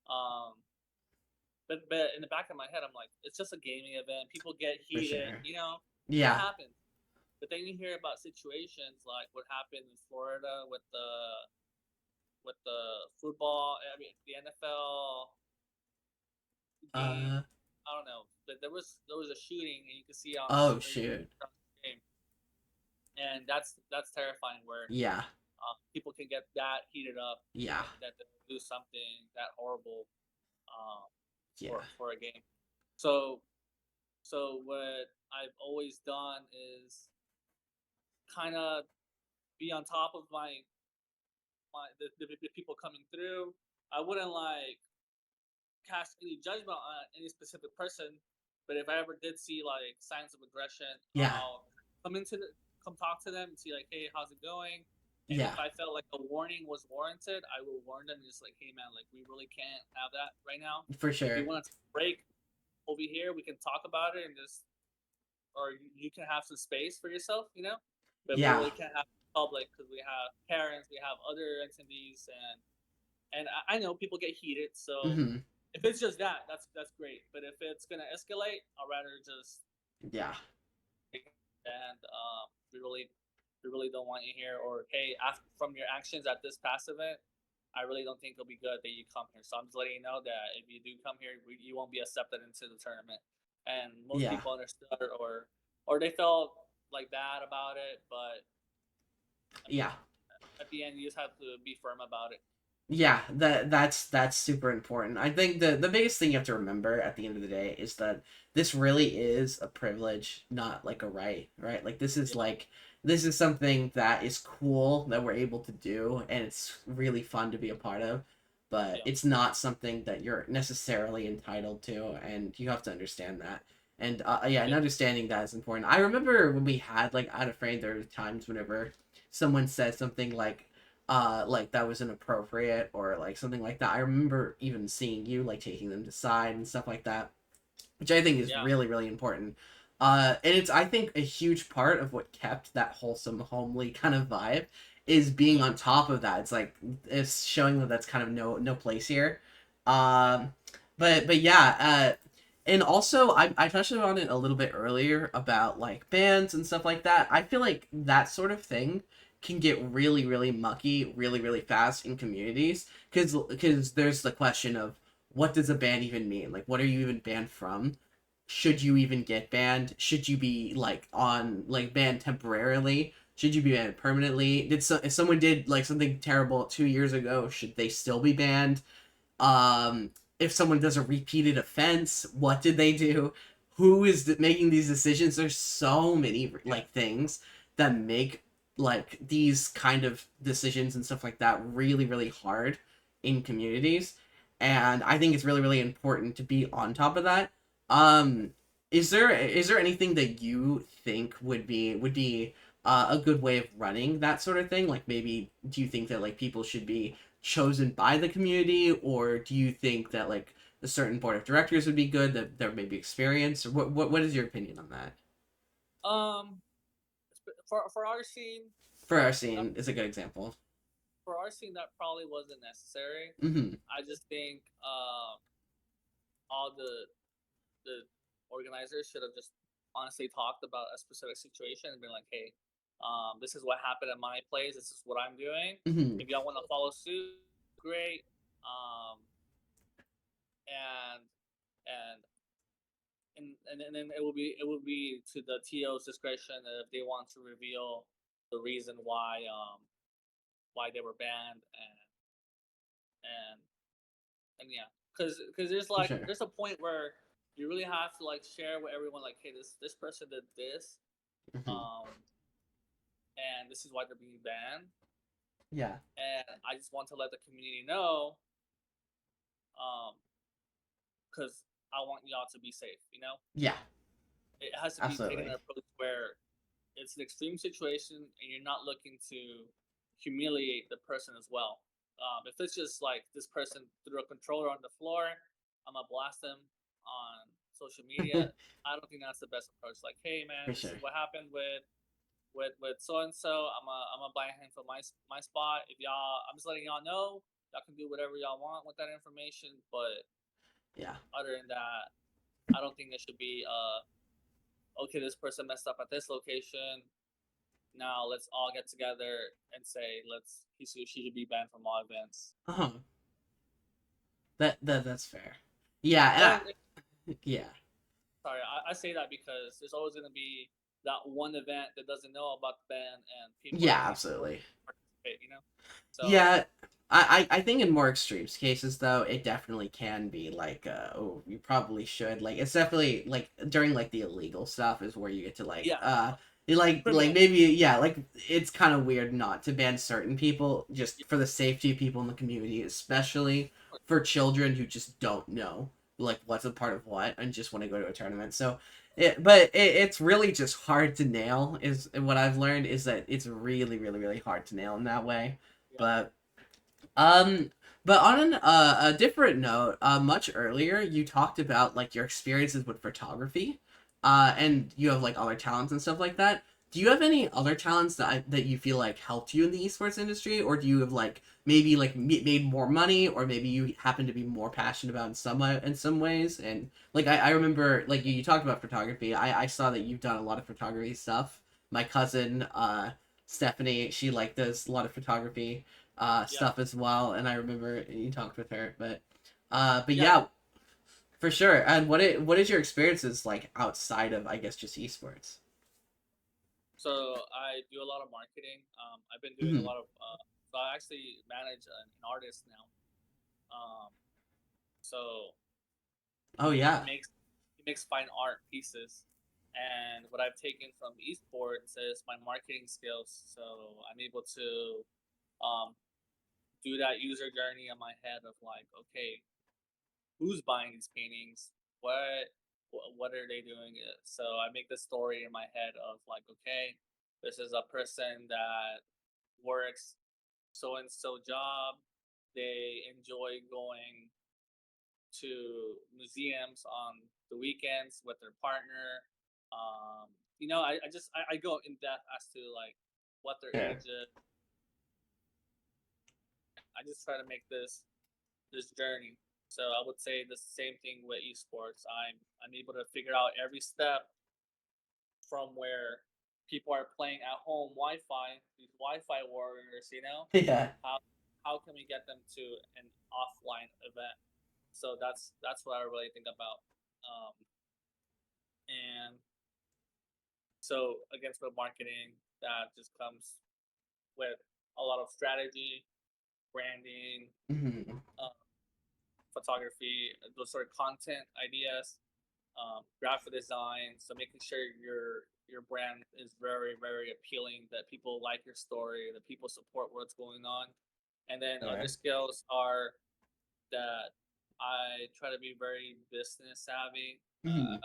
um, but in the back of my head, I'm like, it's just a gaming event. People get for heated, sure. it Yeah. happens. But then you hear about situations like what happened in Florida with the football. I mean, the NFL game. uh I don't know. But there was a shooting, and you can see on oh you can shoot. game, and that's terrifying. Where Yeah. people can get that heated up, Yeah. that they do something that horrible um, Yeah. for a game. So so what I've always done is kind of be on top of the people coming through. I wouldn't like cast any judgment on any specific person, but if I ever did see like signs of aggression, Yeah. I'll come talk to them and see like, hey, how's it going? And if Yeah, I felt like a warning was warranted, I will warn them just like, hey man, like we really can't have that right now. for If you sure. want to take a break over here, we can talk about it and just or you can have some space for yourself, But we Yeah. really can't have public because we have parents, we have other attendees, and I know people get heated. So Hmm. if it's just that, that's great. But if it's gonna escalate, I'd rather just Yeah. and we really don't want you here. Or hey, from your actions at this past event, I really don't think it'll be good that you come here. So I'm just letting you know that if you do come here, you won't be accepted into the tournament. And most Yeah. people understood, or they felt like bad about it. But I mean, Yeah. at the end, you just have to be firm about it. Yeah, that's super important. I think the biggest thing you have to remember at the end of the day is that this really is a privilege, not like a right, right? Like Yeah, this is something that is cool that we're able to do, and it's really fun to be a part of, but yeah, it's not something that you're necessarily entitled to, and you have to understand that. And yeah, and yeah, understanding that is important. I remember when we had like Out of Frame, there were times whenever someone said something like that was inappropriate, or like something like that. I remember even seeing you like taking them to side and stuff like that, which I think is yeah, really really important. And it's, I think, a huge part of what kept that wholesome homely kind of vibe is being yeah, on top of that. It's like it's showing that that's kind of no place here. Um, but yeah, and also I touched on it a little bit earlier about like bands and stuff like that. I feel like that sort of thing can get really really mucky really really fast in communities, because there's the question of what does a ban even mean? Like, what are you even banned from? Should you even get banned? Should you be like on like banned temporarily? Should you be banned permanently? If someone did like something terrible 2 years ago, should they still be banned? If someone does a repeated offense, what did they do? Who is making these decisions? There's so many yeah, like things that make like these kind of decisions and stuff like that really really hard in communities, and I think it's really really important to be on top of that. um is there anything that you think would be a good way of running that sort of thing? Like, maybe do you think that like people should be chosen by the community, or do you think that like a certain board of directors would be good, that there may be experience, or what is your opinion on that? um, for our scene, For our that scene is a good example. for our scene that probably wasn't necessary. Mm-hmm. I just think all the organizers should have just honestly talked about a specific situation and been like, hey, this is what happened at my place. This is what I'm doing. Hmm. If y'all want to follow suit, great. Um, and and and then it will be to the TO's discretion if they want to reveal the reason why they were banned and and yeah, because there's For like sure. there's a point where you really have to like share with everyone like, hey, this person did this, Hmm. um, and this is why they're being banned, Yeah. and I just want to let the community know, because I want y'all to be safe. Yeah. It has to be taken an Absolutely. approach where it's an extreme situation and you're not looking to humiliate the person as well. If it's just like this person threw a controller on the floor, I'm gonna blast them on social media. I don't think that's the best approach. Like, hey For man, this is sure. what happened with so and so. I'm a blind him for my spot. If y'all, I'm just letting y'all know. Y'all can do whatever y'all want with that information, but Yeah. other than that, I don't think there should be okay, this person messed up at this location. Now let's all get together and say she should be banned from all events. Uh-huh. That's fair. Yeah, and And yeah. sorry, I say that because there's always going to be that one event that doesn't know about the ban, and people are Yeah, going to be forced absolutely. to participate. So Yeah, I think in more extreme cases though, it definitely can be like, oh, you probably should. Like, it's definitely like during like the illegal stuff is where you get to like, yeah, like criminal. maybe yeah, like it's kind of weird not to ban certain people just Yeah, for the safety of people in the community, especially for children who just don't know like what's a part of what and just want to go to a tournament. So it's really just hard to nail. Is what I've learned is that it's really, really, really hard to nail in that way. yeah, But um, but on a different note, much earlier you talked about like your experiences with photography, and you have like other talents and stuff like that. Do you have any other talents that you feel like helped you in the esports industry, or do you have like maybe like made more money, or maybe you happen to be more passionate about in some ways? And like I remember like you talked about photography. I saw that you've done a lot of photography stuff. My cousin Stephanie, she like does a lot of photography yeah, stuff as well. And I remember you talked with her, but yeah. yeah, for sure. And what is your experiences like outside of I guess just esports? So I do a lot of marketing. I've been doing a Hmm. lot of. So I actually manage an artist now. Um, so Oh he yeah, makes he makes fine art pieces, and what I've taken from esports is my marketing skills. So I'm able to um, do that user journey in my head of like, okay, who's buying these paintings? What are they doing? So I make the story in my head of like, okay, this is a person that works so and so job. They enjoy going to museums on the weekends with their partner. I go in depth as to like what their sure. age is. I just try to make this journey. So I would say the same thing with esports. I'm able to figure out every step from where people are playing at home Wi-Fi, these Wi-Fi warriors. Yeah, How how can we get them to an offline event? So that's what I really think about. And so against with marketing, that just comes with a lot of strategy, branding, hmm, uh, photography, those sort of content ideas, graphic design. So making sure your brand is very very appealing, that people like your story, that people support what's going on. And then other sure. skills are that I try to be very business savvy. Hmm.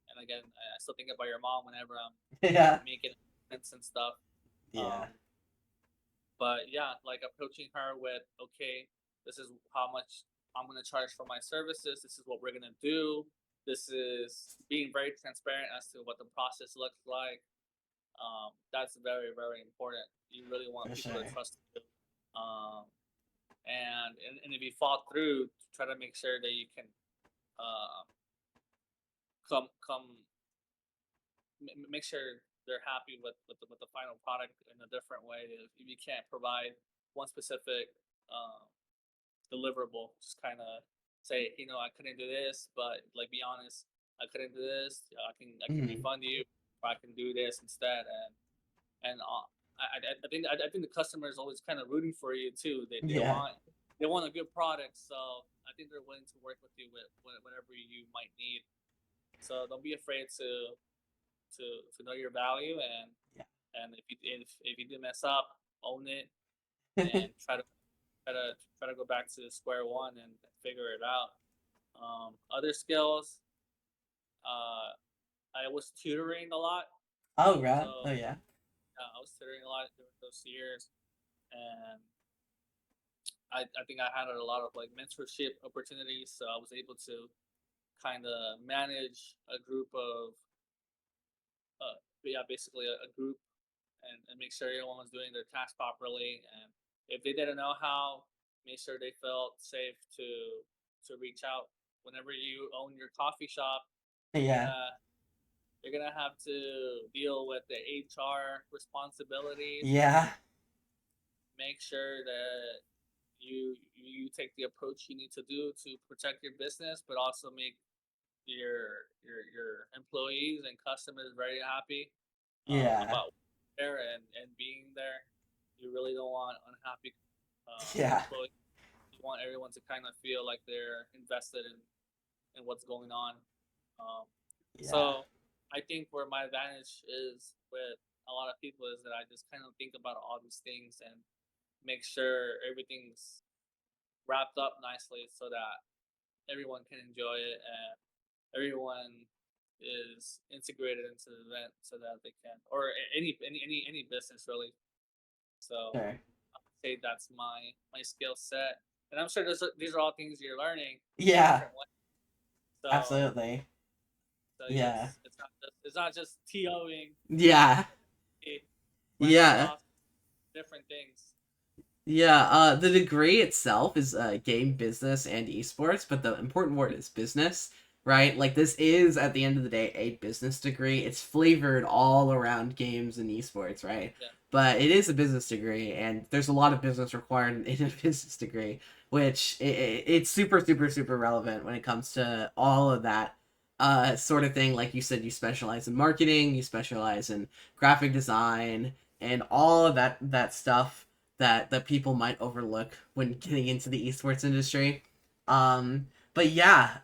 And again, I still think about your mom whenever I'm Yeah, making events and stuff. yeah, Um, but yeah, like approaching her with, okay, this is how much I'm gonna charge for my services. This is what we're gonna do. This is being very transparent as to what the process looks like. That's very very important. You really want for people to sure. trust you. Um, and if you fall through, try to make sure that you can uh, come make sure they're happy with the final product in a different way. If you can't provide one specific um, deliverable, just kind of say, I couldn't do this, but like be honest, I couldn't do this. I can Mm. refund you, or I can do this instead. And I think the customer is always kind of rooting for you too. Yeah. They want a good product, so I think they're willing to work with you with whatever you might need. So don't be afraid to know your value, and if you do mess up, own it Yeah. and try to go back to square one and figure it out. Other skills, uh, I was tutoring a lot, Oh, right. so Oh, yeah. I was tutoring a lot during those years, and I think I had a lot of like mentorship opportunities, so I was able to kind of manage a group of yeah, basically a group, and make sure everyone was doing their task properly. And if they didn't know how, make sure they felt safe to reach out. Whenever you own your coffee shop, you're Yeah. gonna you're gonna have to deal with the HR responsibilities. Yeah. Make sure that you take the approach you need to do to protect your business, but also make your employees and customers very happy Yeah. about there and being there. You really don't want unhappy Yeah. employees. You want everyone to kind of feel like they're invested in what's going on. Um, Yeah. so I think where my advantage is with a lot of people is that I just kind of think about all these things and make sure everything's wrapped up nicely so that everyone can enjoy it and everyone is integrated into the event so that they can, or any business really. So Sure. I'd say that's my skill set, and I'm sure these are all things you're learning in Yeah. different ways. So Absolutely. Yeah. yes, it's not just TOing. Yeah. Yeah. Microsoft different things. Yeah, the degree itself is game business and esports, but the important word is business, right? Like this is at the end of the day a business degree. It's flavored all around games and esports, right? Yeah. But it is a business degree, and there's a lot of business required in a business degree, which it's super, super, super relevant when it comes to all of that sort of thing. Like you said, you specialize in marketing, you specialize in graphic design, and all of that stuff that people might overlook when getting into the esports industry. But yeah,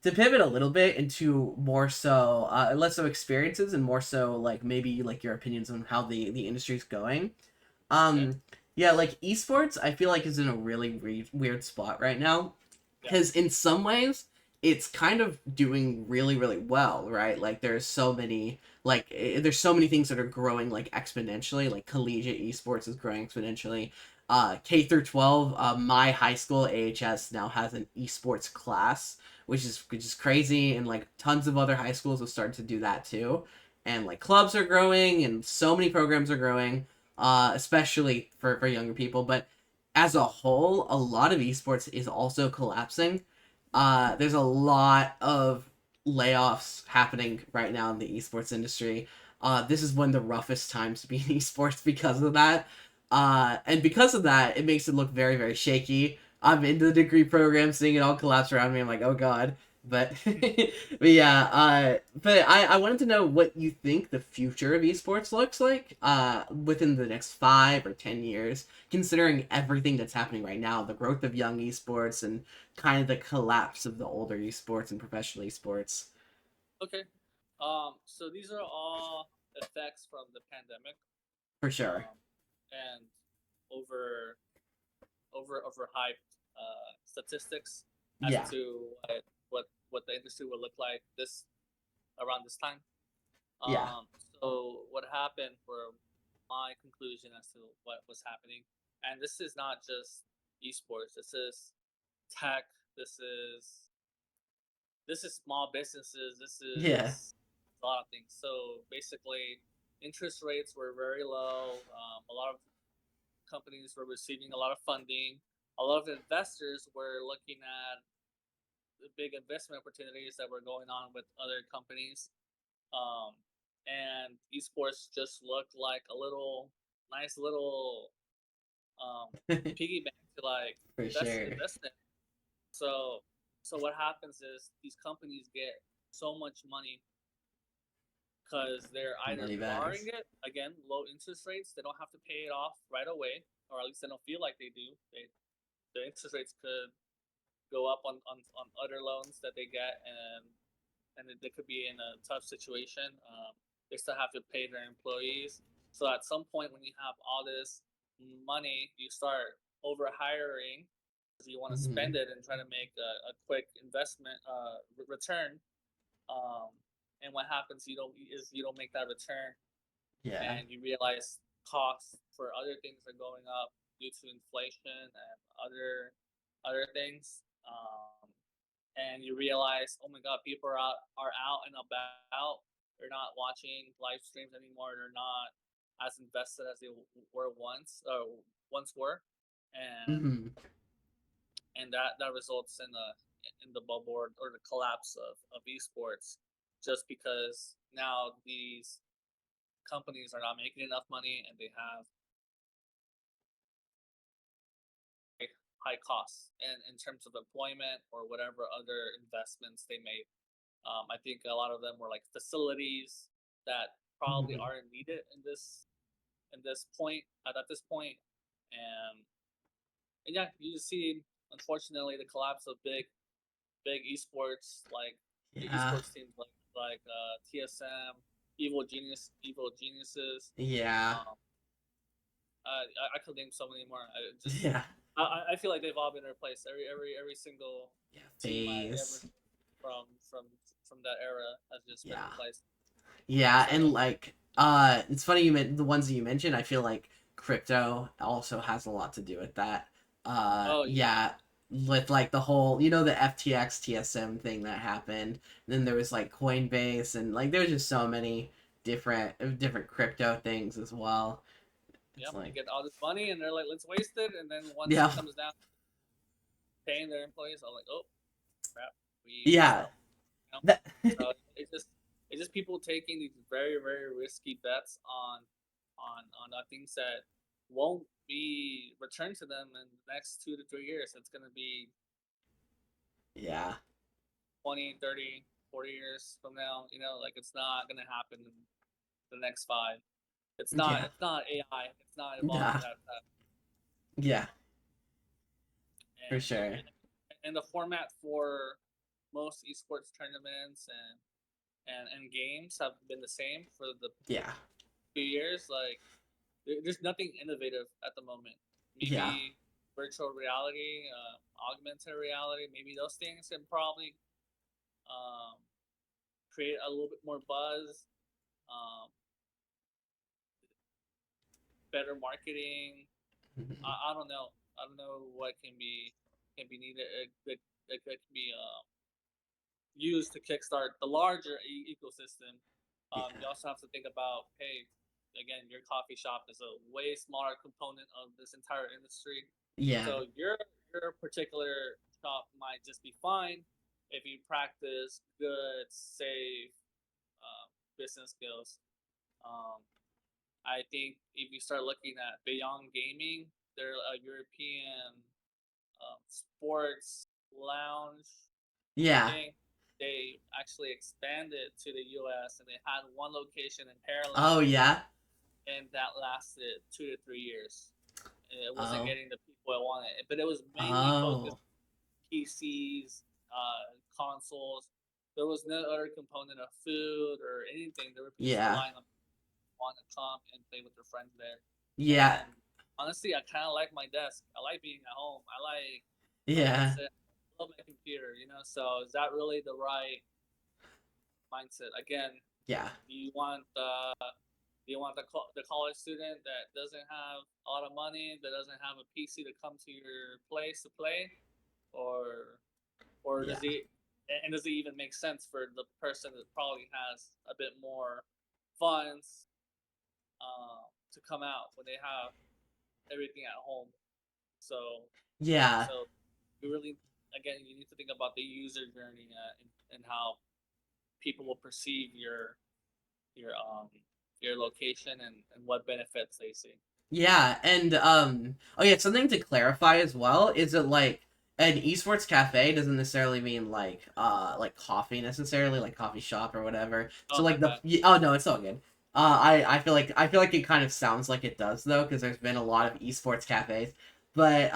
to pivot a little bit into more so less so experiences and more so like maybe like your opinions on how the industry's going. Okay. Yeah, like esports, I feel like is in a really weird spot right now Yeah. because in some ways it's kind of doing really really well, right? Like there's so many there's so many things that are growing like exponentially. Like collegiate esports is growing exponentially. K through 12, my high school AHS now has an esports class, which is crazy, and like tons of other high schools have started to do that too. And like clubs are growing, and so many programs are growing, especially for younger people. But as a whole, a lot of esports is also collapsing. There's a lot of layoffs happening right now in the esports industry. This is one of the roughest times to be in esports because of that. And because of that, it makes it look very, very shaky. I'm in the degree program, seeing it all collapse around me. I'm like, oh god. But but yeah, but I wanted to know what you think the future of esports looks like within the next 5 or 10 years, considering everything that's happening right now, the growth of young esports and kind of the collapse of the older esports and professional esports. Okay. So these are all effects from the pandemic, For sure. um, and over overhyped statistics as Yeah. to what the industry will look like this around this time. Yeah. So what happened for my conclusion as to what was happening, and this is not just esports. This is tech. This is this is small businesses. This Yeah. is a lot of things. So basically, interest rates were very low. A lot of companies were receiving a lot of funding. A lot of investors were looking at big investment opportunities that were going on with other companies. Um, and esports just looked like a little nice little piggy bank to like For sure. invest in. So so what happens is these companies get so much money because they're either Money borrowing bags. it again, low interest rates. They don't have to pay it off right away, or at least they don't feel like they do. The interest rates could go up on other loans that they get, and they could be in a tough situation. They still have to pay their employees. So at some point, when you have all this money, you start over hiring because you want to Hmm. spend it and try to make a quick investment return. Um, and what happens you don't make that return, Yeah. and you realize costs for other things are going up due to inflation and other things. And you realize, oh my god, people are out and about. They're not watching live streams anymore. They're not as invested as they were once were, and Hmm. that results in the bubble or the collapse of esports, just because now these companies are not making enough money and they have high costs and in terms of employment or whatever other investments they made. I think a lot of them were like facilities that probably Hmm. aren't needed in this point at this point, and yeah, you see unfortunately the collapse of big esports like the Yeah. esports teams like TSM, Evil Geniuses. Yeah. Um, I could name so many more. Yeah. I feel like they've all been replaced. Every single Yeah. team I ever Phase. from from from that era has just been Yeah. replaced. Yeah, So and like it's funny you meant the ones that you mentioned. I feel like crypto also has a lot to do with that. oh yeah, Yeah, with like the whole, the FTX TSM thing that happened. Then there was like Coinbase, and like there's just so many different crypto things as well. It's yep. They like, get all this money and they're like, let's waste it. And then once it yeah, comes down paying their employees, I'm like, oh crap, we messed yeah, up. You know? that, So it's just people taking these very risky bets on things that won't be returned to them in the next 2 to 3 years. It's gonna be yeah, 20, 30, 40 years from now. You know, like it's not gonna happen in the next five. yeah, It's not AI. It's not evolving yeah, that fast. yeah, for And sure. and the format for most esports tournaments and games have been the same for the Yeah, few years. Like there's nothing innovative at the moment. yeah, Maybe virtual reality, augmented reality, maybe those things can probably um, create a little bit more buzz, um, better marketing. mhm, I don't know. I don't know what can be needed. It could be used to kickstart the larger ecosystem. You yeah, also have to think about, hey, again, your coffee shop is a way smaller component of this entire industry. yeah, So your particular shop might just be fine if you practice good, safe business skills. Um, I think if you start looking at beyond gaming, they're a European sports lounge yeah. thing. They actually expanded to the U.S. and they had one location in Pearland, Oh yeah. and that lasted 2 to 3 years. And it wasn't Oh. getting the people it wanted, but it was mainly focused Oh. PCs, consoles. There was no other component of food or anything. They were just Yeah. relying on want to come and play with their friends there. Yeah. And honestly, I kind of like my desk. I like being at home. I like to Yeah. sit. I love my computer. You know, so is that really the right mindset? Again, Yeah. do you want the college student that doesn't have a lot of money, that doesn't have a PC to come to your place to play, or Yeah. does he? And does it even make sense for the person that probably has a bit more funds to come out when they have everything at home? So Yeah. so we really again, you need to think about the user journey and how people will perceive your your location and what benefits they see. Yeah, and oh yeah, something to clarify as well is that like an esports cafe doesn't necessarily mean like coffee necessarily, like coffee shop or whatever. Oh, So my like bad. oh no, it's all good. I feel like it kind of sounds like it does though, because there's been a lot of esports cafes. But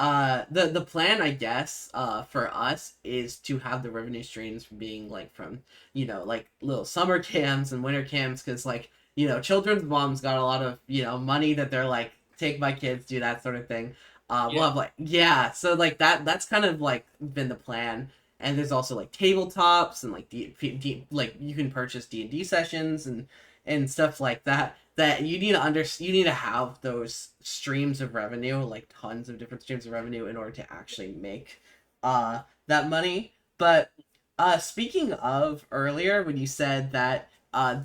the plan I guess for us is to have the revenue streams being like from like little summer camps and winter camps, because like children's moms got a lot of money that they're like take my kids, do that sort of thing. We'll Yeah, have like yeah, so like that's kind of like been the plan. And there's also like tabletops and like like you can purchase D&D sessions and stuff like that. That you need to you need to have those streams of revenue, like tons of different streams of revenue, in order to actually make that money. But speaking of earlier when you said that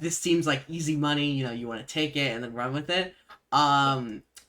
this seems like easy money, you want to take it and then run with it. yeah,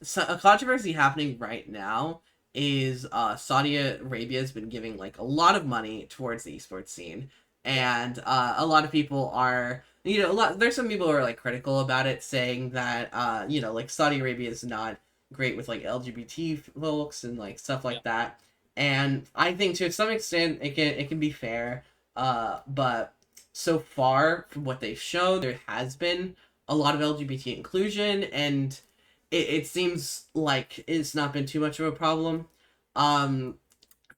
So a controversy happening right now is Saudi Arabia has been giving like a lot of money towards the esports scene, yeah, and a lot of people are a lot. There's some people who are like critical about it, saying that like Saudi Arabia is not great with like LGBT folks and like stuff yeah. like that. And I think to some extent it can be fair, but so far from what they've shown, there has been a lot of LGBT inclusion, and it seems like it's not been too much of a problem. Um,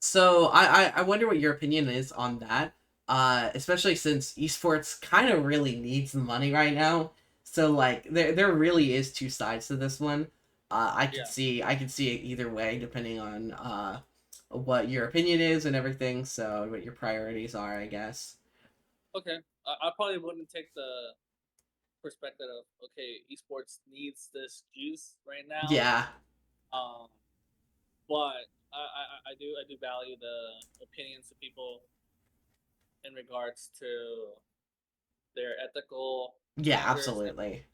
so I wonder what your opinion is on that. Especially since esports kind of really needs the money right now. So like there really is two sides to this one. Yeah. I could see it either way depending on what your opinion is and everything. So what your priorities are, I guess. Okay. I probably wouldn't take the perspective of okay, esports needs this juice right now. Yeah. Um, but I do value the opinions of people in regards to their ethical Yeah, standards, and absolutely.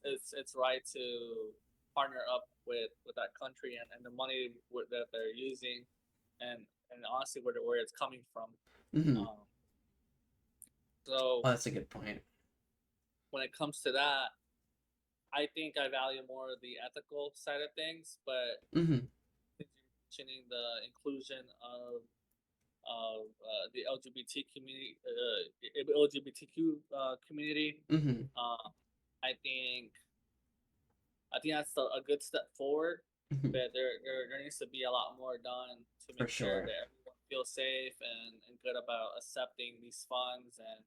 it's right to partner up with that country and the money that they're using, and honestly where it's coming from. Hmm. Um, so Oh, that's a good point. when it comes to that, I think I value more the ethical side of things, but Hmm. since you're mentioning the inclusion of the LGBT community, LGBTQ community, Hmm. uh, I think that's a good step forward. Hmm. But there needs to be a lot more done to For make sure sure. that everyone feels safe and good about accepting these funds and,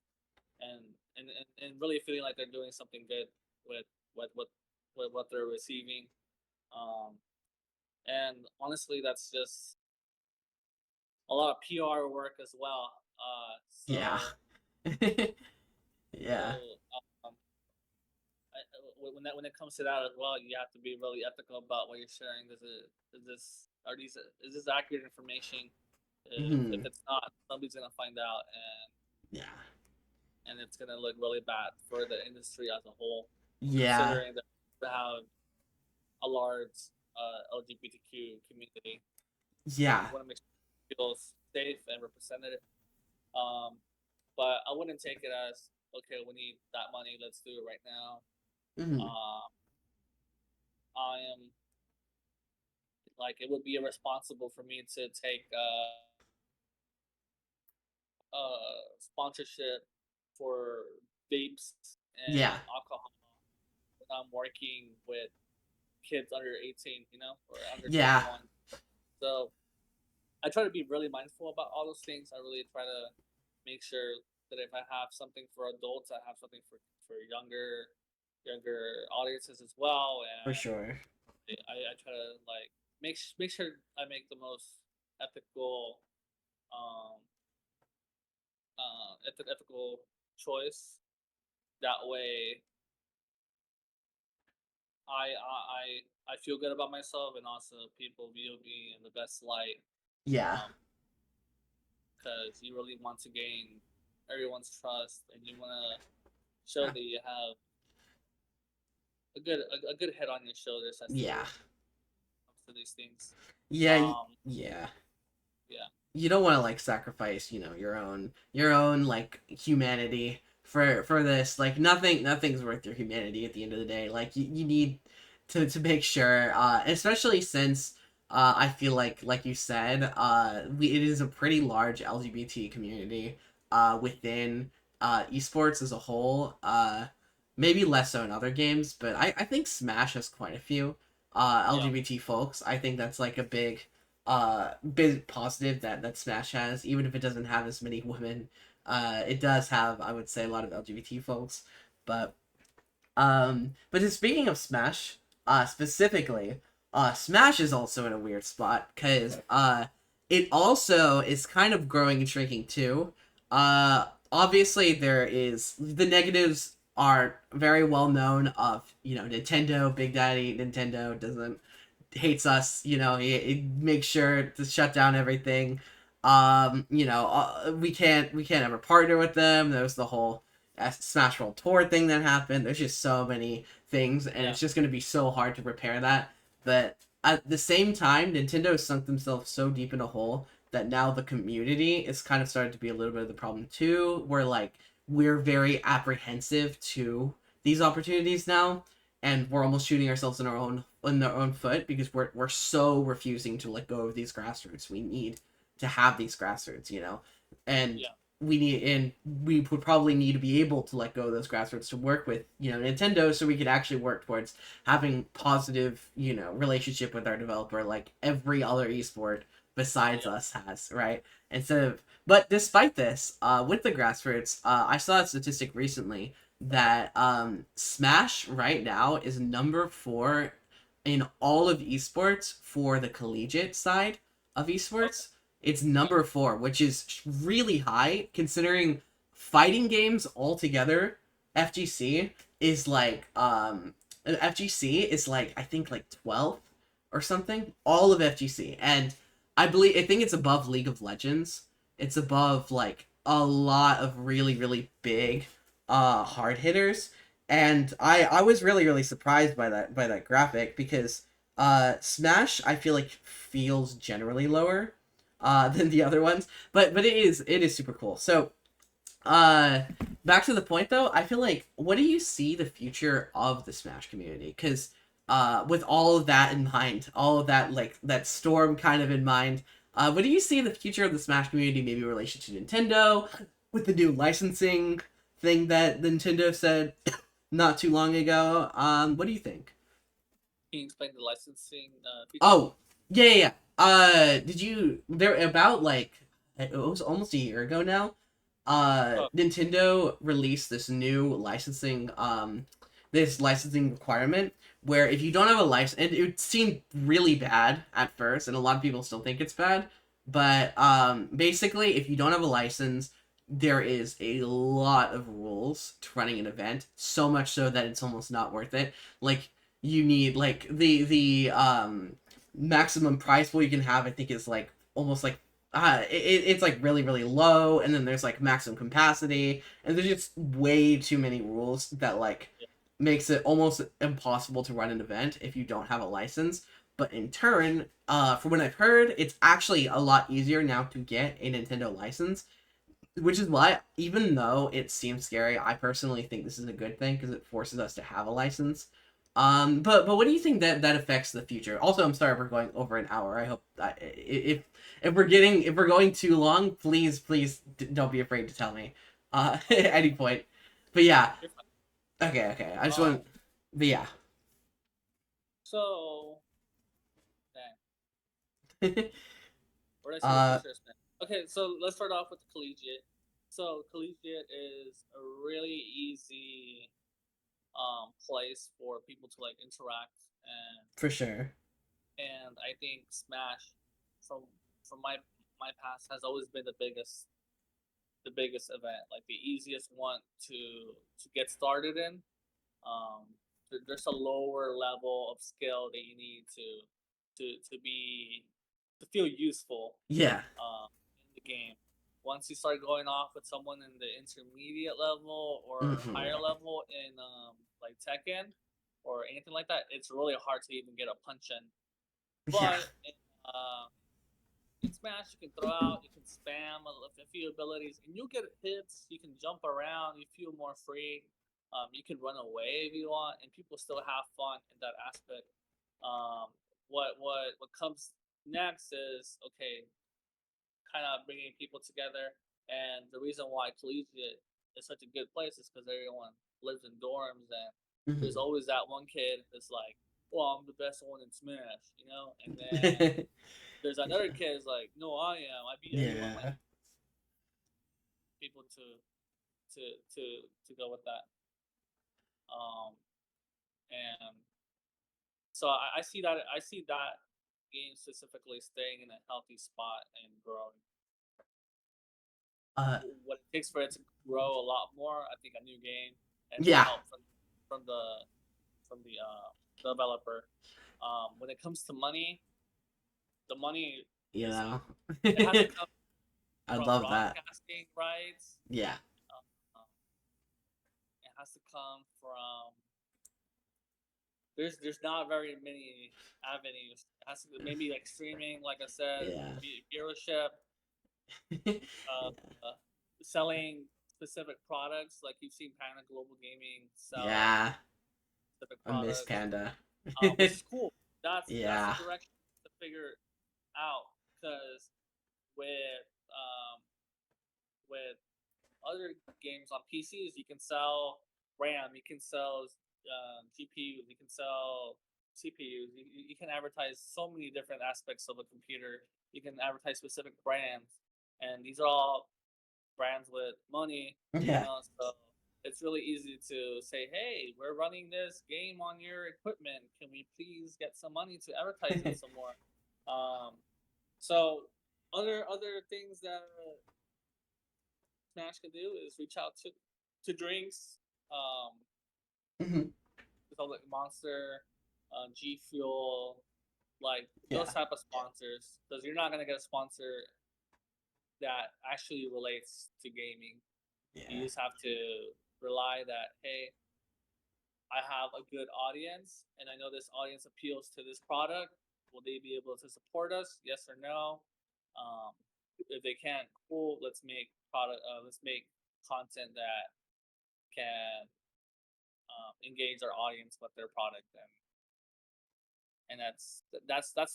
and really feeling like they're doing something good with with what with what they're receiving. Um, and honestly, that's just a lot of PR work as well. Yeah. So Yeah. um, when it comes to that as well, you have to be really ethical about what you're sharing. Is this accurate information? If Hmm. it's not, somebody's gonna find out, Yeah. and it's gonna look really bad for the industry as a whole, Yeah. considering that we have a large LGBTQ community. Yeah. We want to make sure it feels safe and representative. Um, but I wouldn't take it as okay. We need that money. Let's do it right now. Hmm. Uh, I am like it would be irresponsible for me to take sponsorship for vapes Yeah. and alcohol when I'm working with kids under 18, or under Yeah. 21. So I try to be really mindful about all those things. I really try to make sure that if I have something for adults, I have something for younger audiences as well. For And sure. I try to like make sure I make the most ethical um, ethical choice. That way, I feel good about myself, and also people view me in the best light. Yeah. Um, because you really want to gain everyone's trust, and you want to show Uh, that you have a good head on your shoulders as to Yeah. comes to these things. Yeah. Um, Yeah. yeah. you don't want to like sacrifice, your own like humanity for this. Like nothing's worth your humanity at the end of the day. Like you need to make sure, especially since I feel like you said, it is a pretty large LGBT community within esports as a whole. Maybe less so in other games, but I think Smash has quite a few Yeah, LGBT folks. I think that's like a big positive that Smash has, even if it doesn't have as many women. It does have, I would say, a lot of LGBT folks. But just speaking of Smash, specifically, Smash is also in a weird spot because it also is kind of growing and shrinking too. Obviously there is the negatives are very well known of Nintendo, Big Daddy Nintendo doesn't hates us. He makes sure to shut down everything. We can't ever partner with them. There was the whole Smash World Tour thing that happened. There's just so many things, and yeah, it's just going to be so hard to repair that. But at the same time, Nintendo has sunk themselves so deep in a hole that now the community is kind of starting to be a little bit of the problem too. Where like we're very apprehensive to these opportunities now, and we're almost shooting ourselves in our own foot because we're so refusing to let go of these grassroots. We need to have these grassroots, and yeah, we would probably need to be able to let go of those grassroots to work with Nintendo, so we could actually work towards having positive relationship with our developer like every other esport besides yeah. us has, right? Instead of But despite this, with the grassroots, I saw a statistic recently that Smash right now is number 4 in all of esports for the collegiate side of Okay, esports. It's yeah, number 4, which is really high considering fighting games altogether. FGC is like FGC is like I think like 12th or something. All of FGC, and I think it's above League of Legends. It's above like a lot of really really big hard hitters, and I was really really surprised by that graphic because Smash I feel like feels generally lower than the other ones, but it is super cool. So uh back to the point though, I feel like what do you see the future of the Smash community? Because with all of that in mind, all of that like that storm kind of in mind, what do you see the future of the Smash community, maybe in relation to Nintendo with the new licensing thing that Nintendo said not too long ago? What do you think? can you explain the licensing feature? Oh, yeah, yeah, yeah. Did you there about like it was almost a year ago now? Oh, Nintendo released this licensing requirement where if you don't have a license, and it seemed really bad at first, and a lot of people still think it's bad, but basically, if you don't have a license, there is a lot of rules to running an event, so much so that it's almost not worth it. Like you need like the maximum price pool you can have, I think, is like almost like it's like really really low, and then there's like maximum capacity, and there's just way too many rules that like yeah, makes it almost impossible to run an event if you don't have a license. But in turn, from what I've heard, it's actually a lot easier now to get a Nintendo license, which is why, even though it seems scary, I personally think this is a good thing because it forces us to have a license. But what do you think that affects the future? Also, I'm sorry we're going over an hour. I hope if we're going too long, please don't be afraid to tell me, at any point. But yeah, you're fine. okay. I just Um, want, but yeah, so, dang, where did I see the uh, future is, man? Okay, so let's start off with the collegiate. So collegiate is a really easy place for people to like interact, for sure. and I think Smash from from my past has always been the biggest event, like the easiest one to get started in. There's a lower level of skill that you need to feel useful Yeah. in the game. Once you start going off with someone in the intermediate level or higher Hmm. level in like Tekken or anything like that, it's really hard to even get a punch in. Yeah. But in Smash, you can throw out, you can spam a few abilities, and you get hits. You can jump around. You feel more free. You can run away if you want, and people still have fun in that aspect. Um, what comes next is okay, kind of bringing people together, and the reason why collegiate is such a good place is because everyone lives in dorms, and there's Mhm. always that one kid that's like, "Well, I'm the best one in Smash," and then there's another kid is like, "No, I am. I beat everyone." Like Yeah. people to to to go with that. Um, and so I see that game specifically staying in a healthy spot and growing. Uh, What it takes for it to grow a lot more, I think a new game and some yeah. help from the from the developer. When it comes to money, the money You is know. it has to come I from love that. broadcasting rights. Yeah. Um, it has to come from there's not very many avenues. It has to maybe like streaming, like I said, Yeah. viewership, uh, uh, selling specific products. Like you've seen Panda Global Gaming sell Yeah. specific I miss products, Panda. which is cool. That's the Yeah. direction to figure out because with with other games on PCs, you can sell RAM, you can sell GPUs, you can sell CPUs. You can advertise so many different aspects of a computer. You can advertise specific brands, and these are all brands with money, Yeah. So it's really easy to say, "Hey, we're running this game on your equipment. Can we please get some money to advertise it some more?" Um, so other things that Smash can do is reach out to drinks, um, Mhm. like Monster, G Fuel, like those Yeah. type of sponsors, because you're not gonna get a sponsor that actually relates to gaming. You Yeah. just have to rely that hey, I have a good audience, and I know this audience appeals to this product. Will they be able to support us? Yes or no? Um, if they can't, cool. Let's make product. Let's make content that can engage our audience with their product, and that's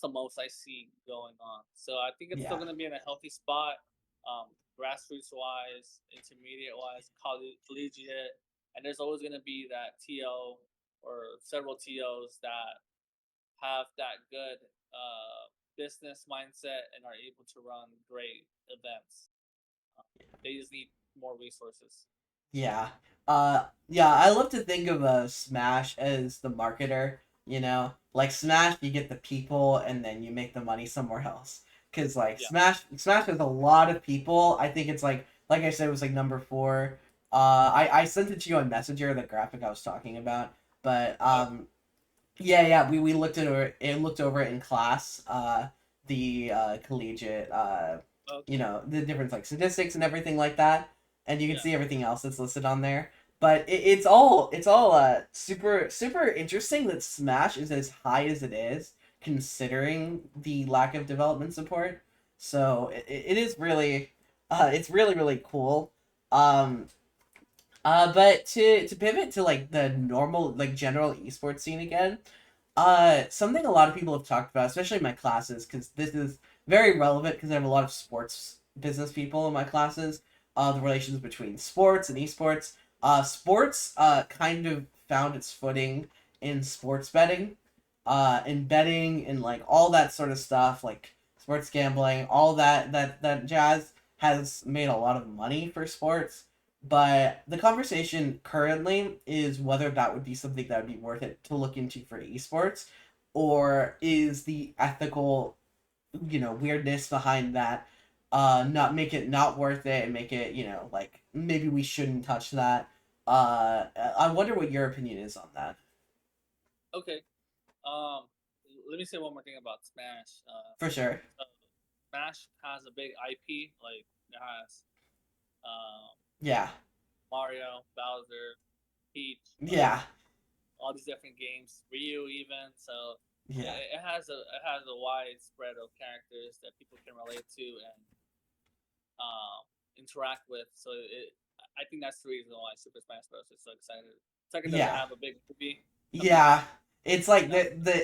the most I see going on. So I think it's still Yeah. going to be in a healthy spot, grassroots wise, intermediate wise, collegiate, and there's always going to be that TO or several TOs that have that good business mindset and are able to run great events. They just need more resources. Yeah. Yeah, I love to think of Smash as the marketer, you know? Like Smash you get the people and then you make the money somewhere else. Cuz like Yeah. Smash has a lot of people. I think it's like I said it was like number 4. I sent it to you on Messenger the graphic I was talking about. But Okay. yeah, yeah, we looked over it in class, the collegiate, you Okay. know, the different like statistics and everything like that, and you can Yeah. see everything else that's listed on there. But it's all super interesting that Smash is as high as it is, considering the lack of development support. So it is really, it's really cool. Um, but to pivot to like the normal like general esports scene again, something a lot of people have talked about, especially in my classes, because this is very relevant because I have a lot of sports business people in my classes. The relations between sports and esports. Sports kind of found its footing in sports betting, in betting and like all that sort of stuff, like sports gambling, all that jazz has made a lot of money for sports. But the conversation currently is whether that would be something that would be worth it to look into for esports, or is the ethical, you know, weirdness behind that not make it not worth it and make it, you know, like maybe we shouldn't touch that. I wonder what your opinion is on that. Okay. Um, Let me say one more thing about Smash. For sure. So Smash has a big IP. Like it has um, Yeah. Mario, Bowser, Peach, like Yeah. all these different games. Ryu even. So Yeah. It has a wide spread of characters that people can relate to and interact with. So I think that's the reason why Super Smash Bros. Is so excited. Second, doesn't Yeah. have a big movie coming Yeah. out. It's like No,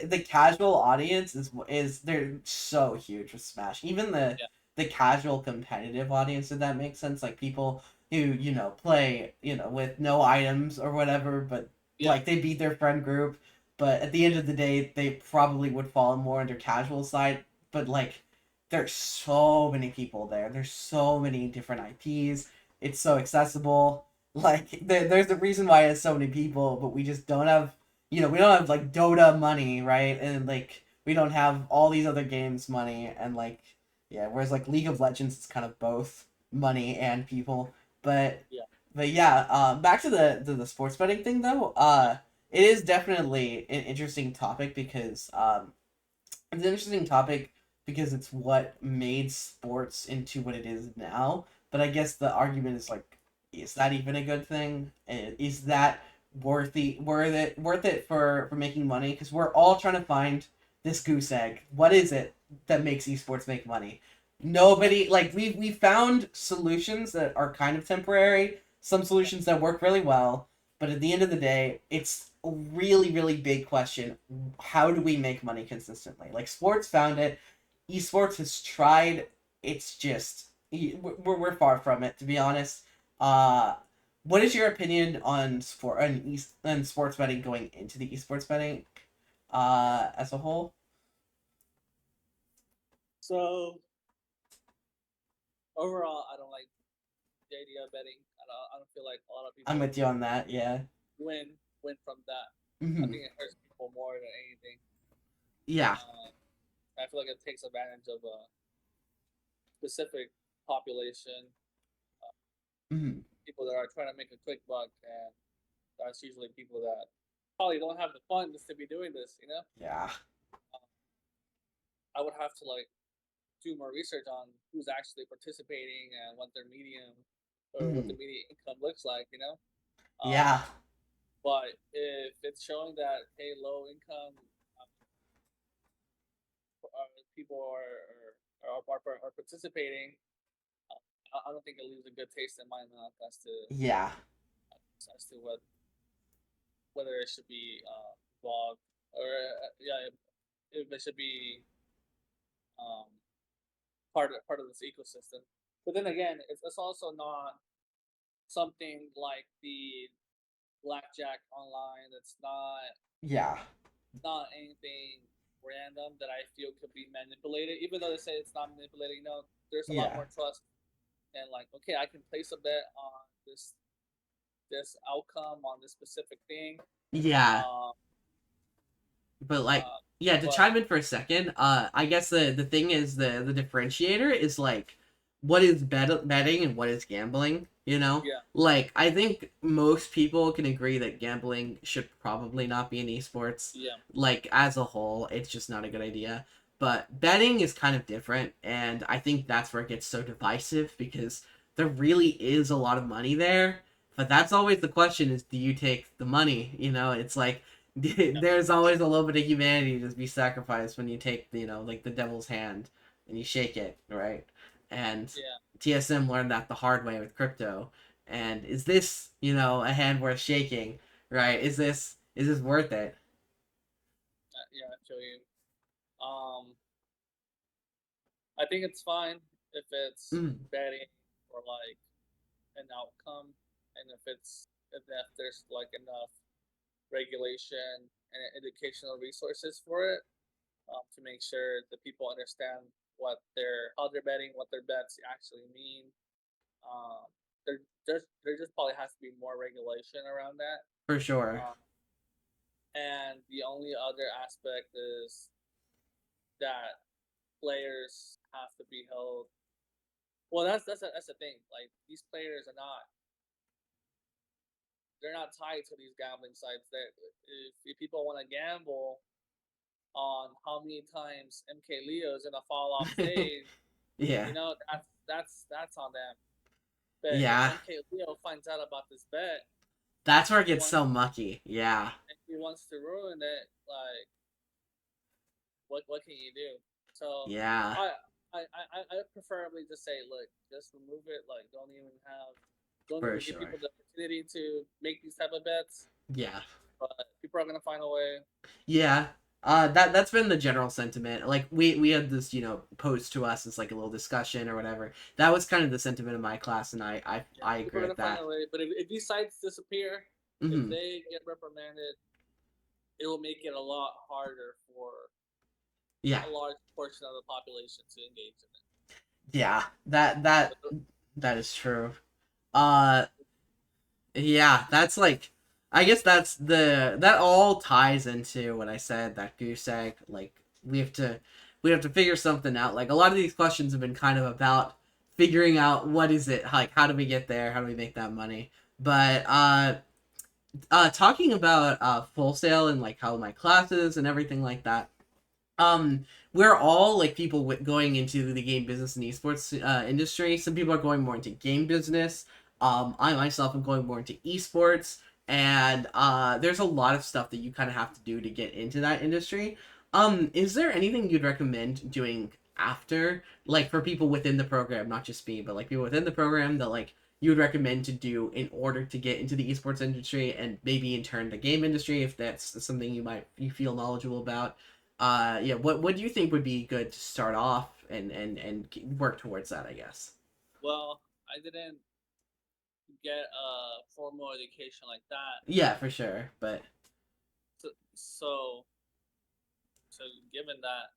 the casual audience is they're so huge with Smash. Even yeah, the casual competitive audience, if that makes sense, like people who, play, with no items or whatever, but yeah, like they beat their friend group, but at the end yeah, of the day they probably would fall more under casual side, but like there's so many people there. There's so many different IPs. It's so accessible. Like there's the reason why it's so many people, but we just don't have, we don't have like Dota money, right? And like we don't have all these other games money, and like, yeah, whereas like League of Legends is kind of both money and people. But yeah, yeah, back to the sports betting thing though. yeah. It is definitely an interesting topic because it's an interesting topic because it's what made sports into what it is now. But I guess the argument is like, is that even a good thing? Is that worth it for making money? Because we're all trying to find this goose egg. What is it that makes esports make money? Nobody, like, we found solutions that are kind of temporary. Some solutions that work really well, but at the end of the day, it's a really, really big question. How do we make money consistently? Like sports found it, esports has tried. It's just we're far from it, to be honest. Uh, what is your opinion on sports betting going into the esports betting as a whole? So overall, I don't like the idea of betting. I don't feel like a lot of I'm people with you on that. Yeah. win from that. I Hmm. think it hurts people more than anything. Yeah. Um, I feel like it takes advantage of a specific population, uh, Hmm. people that are trying to make a quick buck, and that's usually people that probably don't have the funds to be doing this. You know, Yeah. um, I would have to like do more research on who's actually participating and what their medium or what the Hmm. median income looks like. You know, Yeah. but if it's showing that hey, low income people are participating, I don't think it leaves a good taste in my mouth Yeah. as to whether it should be involved or yeah, if it should be um, part of this ecosystem. But then again, it's also not something like the blackjack online. Yeah. Not anything random that I feel could be manipulated. Even though they say it's not manipulating, there's a lot Yeah. more trust and like okay, I can place a bet on this outcome on this specific thing. Yeah. Um, But like, yeah, to but chime in for a second, I guess the thing is the differentiator is like what is betting and what is gambling, you know? yeah, Like I think most people can agree that gambling should probably not be in esports. yeah, Like as a whole, it's just not a good idea. But betting is kind of different, and I think that's where it gets so divisive because there really is a lot of money there. But that's always the question: is do you take the money? It's like yeah, there's always a little bit of humanity to be sacrificed when you take, like the devil's hand and you shake it, right? And yeah, TSM learned that the hard way with crypto. And is this, a hand worth shaking, right? Is this worth it? yeah. I feel you. Um, I think it's fine if it's Mm, betting for like an outcome, and if there's like enough regulation and educational resources for it to make sure that people understand how they're betting, what their bets actually mean. Um, there just probably has to be more regulation around that. for sure. Um, and the only other aspect is that players have to be held. Well, that's the thing. Like these players are not they're not tied to these gambling sites. That if people want to gamble on how many times MK Leo is gonna fall off stage, Yeah. that's on them. But if Yeah. MK Leo finds out about this bet That's where and it gets so mucky. Yeah. he wants to ruin it, like what can you do? So Yeah, I I preferably just say, look, just remove it. Like, don't for even give sure. people the opportunity to make these type of bets. Yeah. But people are gonna find a way. Yeah. That's been the general sentiment. Like we had this, posed to us as like a little discussion or whatever. That was kind of the sentiment of my class, and Yeah, I people agree are with gonna find that. a way. But if these sites disappear, if Hmm. they get reprimanded, it will make it a lot harder for Yeah. a large portion of the population to engage in it. Yeah. That is true. Yeah, Uh yeah, that's like I guess that all ties into what I said, that goose egg. Like we have to we have to figure something out. Like a lot of these questions have been kind of about figuring out what is it, like how do we get there, how do we make that money. But talking about Full Sail and like how my classes and everything like that, um we're all like people going into the game business and esports industry. Some people are going more into game business. I myself am going more into esports, and there's a lot of stuff that you kind of have to do to get into that industry. Is there anything you'd recommend doing after, like for people within the program, not just me, but like people within the program, that like you would recommend to do in order to get into the esports industry and maybe in turn the game industry, if that's something you feel knowledgeable about? Yeah, what do you think would be good to start off and work towards that, I guess? well, I didn't get a formal education like that. Yeah, for sure, but So so given that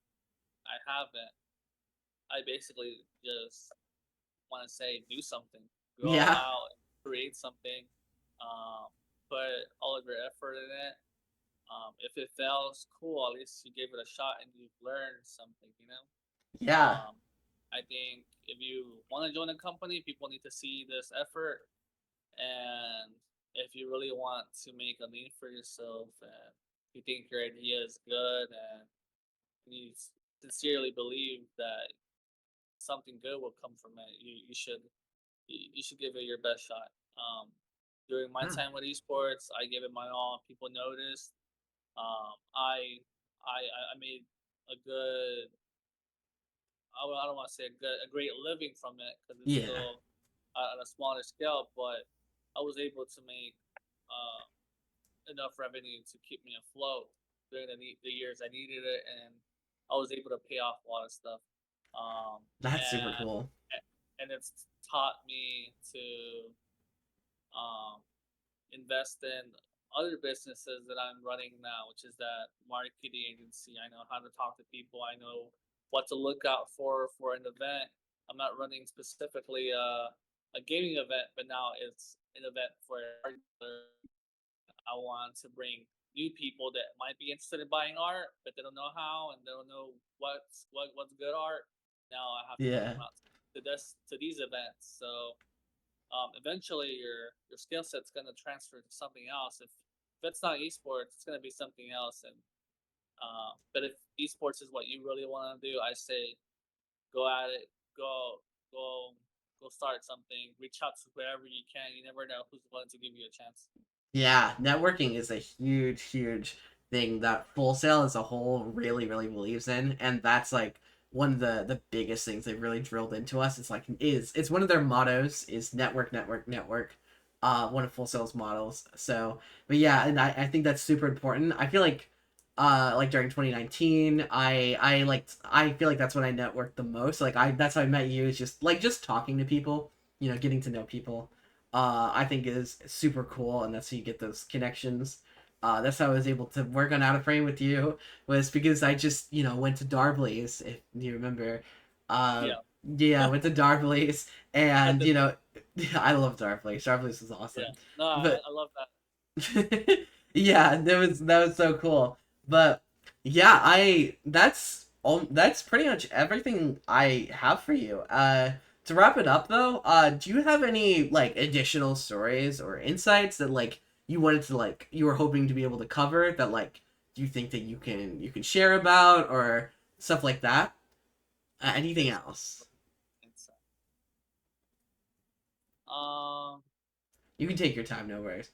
I haven't, I basically just want to say do something, go all yeah. out, create something, put all of your effort in it. If it fails, cool. At least you gave it a shot and you've learned something. You know. Yeah. I think if you want to join a company, people need to see this effort, and if you really want to make a name for yourself, and you think your idea is good, and you sincerely believe that something good will come from it, you should give it your best shot. During my Hmm. time with esports, I gave it my all. People noticed. Um, I I made a good. I don't want to say a great living from it because it's Yeah. still at a smaller scale, but I was able to make uh, enough revenue to keep me afloat during the years I needed it, and I was able to pay off a lot of stuff. Um, That's super and cool. and it's taught me to um, invest in other businesses that I'm running now, which is that marketing agency. I know how to talk to people. I know what to look out for an event. I'm not running specifically a gaming event, but now it's an event for art. I want to bring new people that might be interested in buying art, but they don't know how and they don't know what's good art. Now I have to bring Yeah. them out to these events. So eventually your skill set's going to transfer to something else. If it's not esports, it's going to be something else. And but if esports is what you really want to do, I say go at it. Go go go start something. Reach out to whoever you can. You never know who's willing to give you a chance. Yeah, networking is a huge, huge thing that Full Sail as a whole really, really believes in, and that's like one of the biggest things they've really drilled into us. It's one of their mottos is network, network, network. One of Full Sail's models. So, but yeah, and I think that's super important. I feel like during 2019, I feel like that's when I networked the most. Like that's how I met you, is just talking to people, getting to know people. I think is super cool, and that's how you get those connections. That's how I was able to work on Out of Frame with you, was because I just went to Darbley's, if you remember. Uh, Yeah, yeah, I went to Darbley's, I and did. I love Darbley's. Darbley's is Yeah, awesome, no, but I love that. yeah, that was so cool. But yeah, I that's pretty much everything I have for you. To wrap it up though, do you have any like additional stories or insights that like you were hoping to be able to cover, that like do you think that you can share about, or stuff like that? Anything It's, else? it's, um, You can take your time, no worries.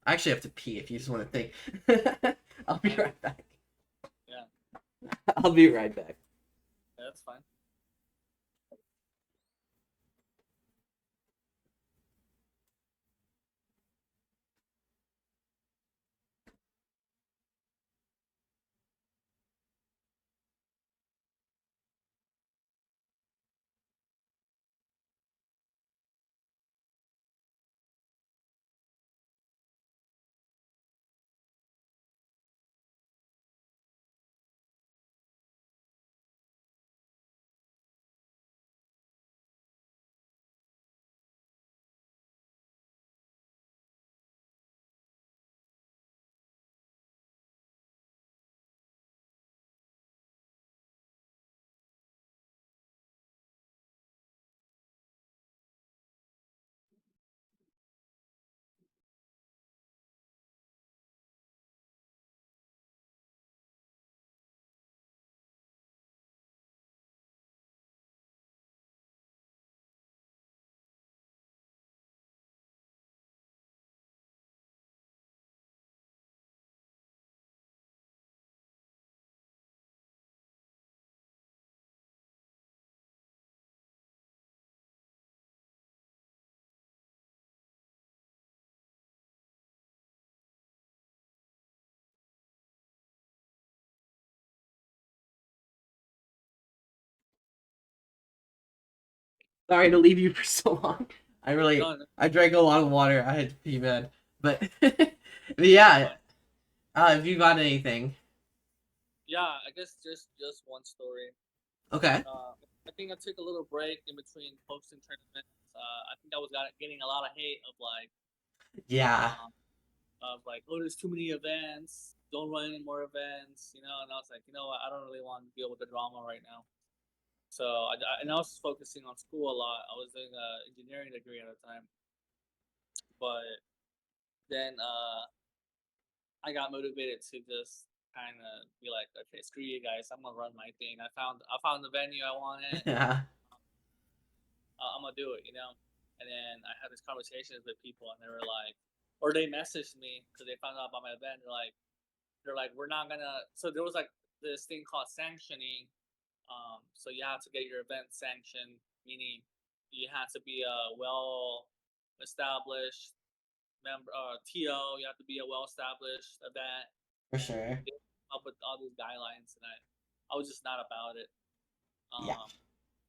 I actually have to pee if you just want to think. I'll be I, right back. I'll be right back. Yeah, that's fine. Sorry to leave you for so long. No, no, I drank a lot of water. I had to pee bad, but but that's yeah. fine. Have you got anything? Yeah, I guess just one story. Okay. I think I took a little break in between posting tournaments. I think I was getting a lot of hate Yeah. um, oh, there's too many events. Don't run any more events, you know. And I was like, you know what? I don't really want to deal with the drama right now. So and I was focusing on school a lot. I was doing a engineering degree at the time, but then I got motivated to just kind of be like, okay, screw you guys. I'm gonna run my thing. I found the venue I wanted. Yeah. I'm gonna do it, you know. And then I had these conversations with people, and they were like, or they messaged me because they found out about my event. They're like, we're not gonna. So there was like this thing called sanctioning. So you have to get your event sanctioned, meaning you have to be a well established member, TO. You have to be a well established event, For and sure. they came up with all these guidelines, and I was just not about it. Yeah. Um,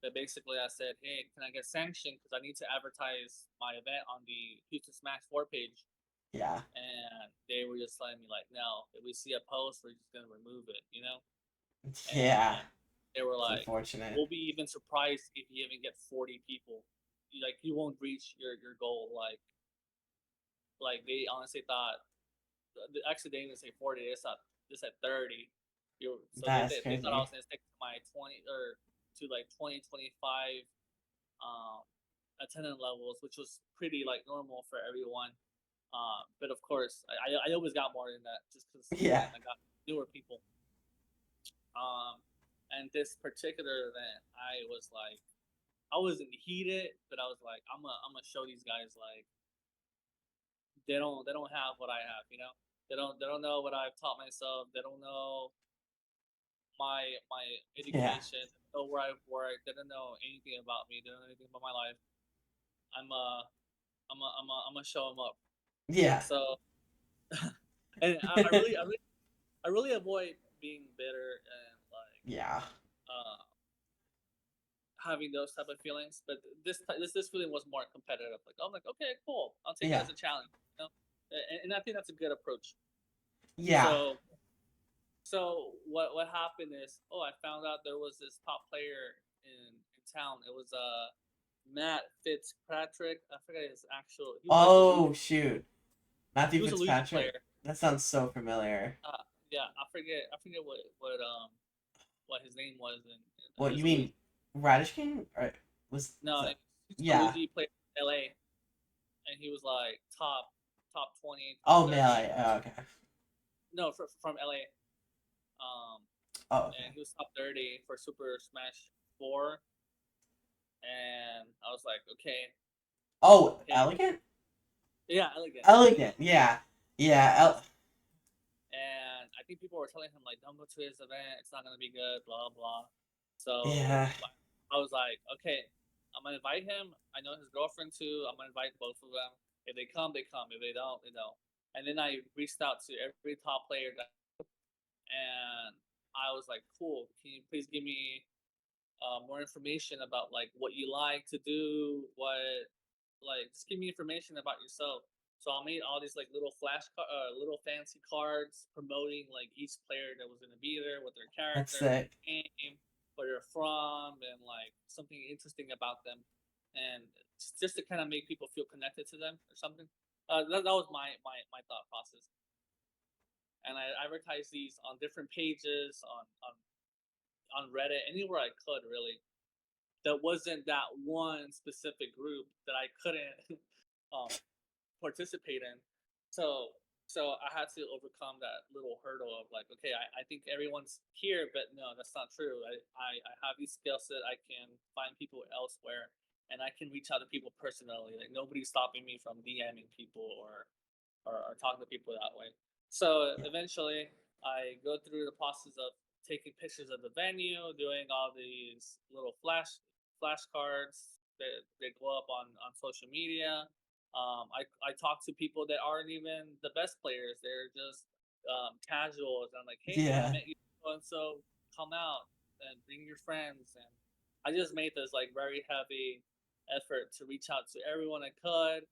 but basically, I said, hey, can I get sanctioned because I need to advertise my event on the Houston Smash 4 page? Yeah. And they were just telling me like, no, if we see a post, we're just gonna remove it, you know. Yeah. And they were It's like, unfortunate. we'll be even surprised if you even get 40 people. You won't reach your goal. Like they honestly thought. Actually, they didn't say 40. They said 30. So That's they thought I crazy. was gonna stick to my 20 or to like 20 25 um, attendance levels, which was pretty like normal for everyone. But of course, I always got more than that just because Yeah. again I got newer people. Um, and this particular event, I wasn't heated, but I was like, I'm gonna show these guys like they don't have what I have, you know. They don't know what I've taught myself. They don't know my Yeah. education. They don't know where I've worked. They don't know anything about me. They don't know anything about my life. I'm I'm gonna show them up. Yeah. So and I really avoid being bitter and like Yeah. uh, having those type of feelings. But this feeling was more competitive. Like I'm like, okay, cool. I'll take it Yeah. as a challenge. You know? And I think that's a good approach. Yeah. So what happened is, oh, I found out there was this top player in town. It was Matt Fitzpatrick. I forget his actual. He was like a Luigi. Oh shoot. He Matthew was a Luigi Fitzpatrick. player. That sounds so familiar. Yeah, I forget what his name was, and he What was you a Luigi. mean? Radish King? Or was No, that? he's a Yeah. Luigi player in LA, and he was like top 20, top Oh, 30. melee. Oh, okay. No, from LA. Oh, okay. And he was top 30 for Super Smash 4, and I was like, okay, Oh, okay, elegant. yeah, elegant, Elegant. Yeah. Yeah. and I think people were telling him like, "Don't go to his event. It's not gonna be good." Blah blah. So Yeah. I was like, "Okay, I'm gonna invite him. I know his girlfriend too. I'm gonna invite both of them. If they come, they come. If they don't, they don't." And then I reached out to every top player that, and I was like, "Cool. Can you please give me more information about like what you like to do, what like just give me information about yourself." So I made all these like little fancy cards promoting like each player that was gonna be there, with their That's character, sick. name, where they're from, and like something interesting about them, and just to kind of make people feel connected to them or something. That was my thought process, and I advertised these on different pages on Reddit, anywhere I could really. There wasn't that one specific group that I couldn't um, participate in. So I had to overcome that little hurdle of like, okay, I think everyone's here, but no, that's not true. I have these skill set. I can find people elsewhere, and I can reach out to people personally. Like nobody's stopping me from DMing people or talking to people that way. So Yeah. eventually, I go through the process of taking pictures of the venue, doing all these little flashcards that go up on social media. I talk to people that aren't even the best players; they're just casuals. I'm like, hey, I Yeah. met you so and so. Come out and bring your friends. And I just made this like very heavy effort to reach out to everyone I could.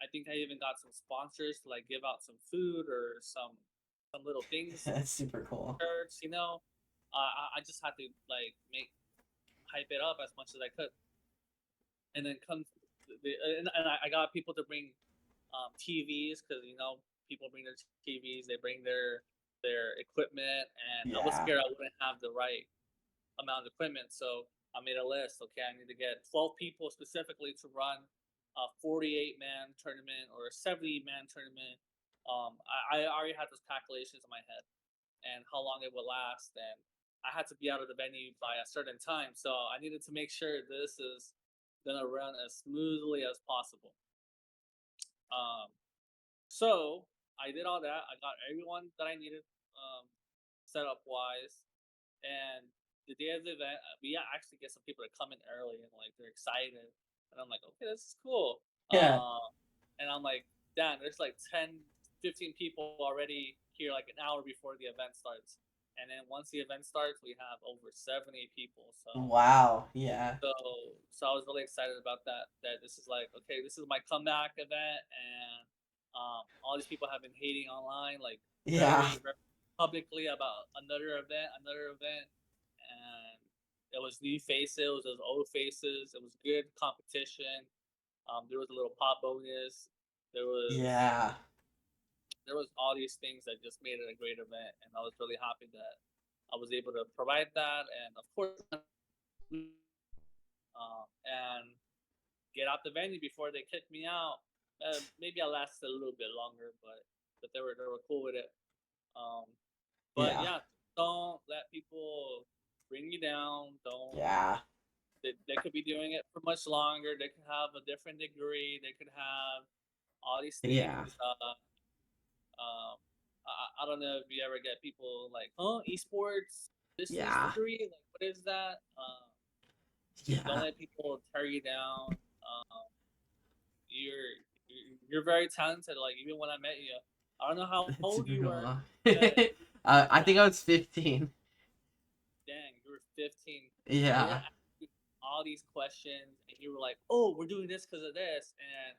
I think I even got some sponsors to like give out some food or some little things, That's super cool. shirts. I just had to like make hype it up as much as I could, and then I got people to bring TVs, because people bring their TVs, they bring their equipment, and I was Yeah. scared I wouldn't have the right amount of equipment. So I made a list. Okay, I need to get 12 people specifically to run a 48-man tournament or a 70-man tournament. I already had those calculations in my head and how long it would last, and I had to be out of the venue by a certain time. So I needed to make sure this is gonna run as smoothly as possible. Um, so I did all that. I got everyone that I needed, setup wise, and the day of the event, we actually get some people to come in early and like they're excited, and I'm like, okay, this is cool. Yeah. And I'm like, damn, there's like 10, 15 people already here like an hour before the event starts, and then once the event starts, we have over 70 people. Wow. Yeah. So I was really excited about that. That this is like, okay, this is my comeback event, and all these people have been hating online, like Yeah. very publicly about another event, and it was new faces, it was old faces, it was good competition. There was a little pop bonus. There was Yeah. there was all these things that just made it a great event, and I was really happy that I was able to provide that, and of course, and get out the venue before they kicked me out. Maybe I lasted a little bit longer, but they were cool with it. Um, but Yeah. yeah, don't let people bring you down. Don't Yeah. they could be doing it for much longer. They could have a different degree. They could have all these Yeah. things. I don't know if you ever get people like, huh, esports, this Yeah. degree, like what is that? Don't Yeah. let people tear you down. You're you're very talented. Like even when I met you, I don't know how That's old super you were, cool. but I think I was 15. dang, you were 15. You were Yeah. asking all these questions, and you were like, "Oh, we're doing this because of this," and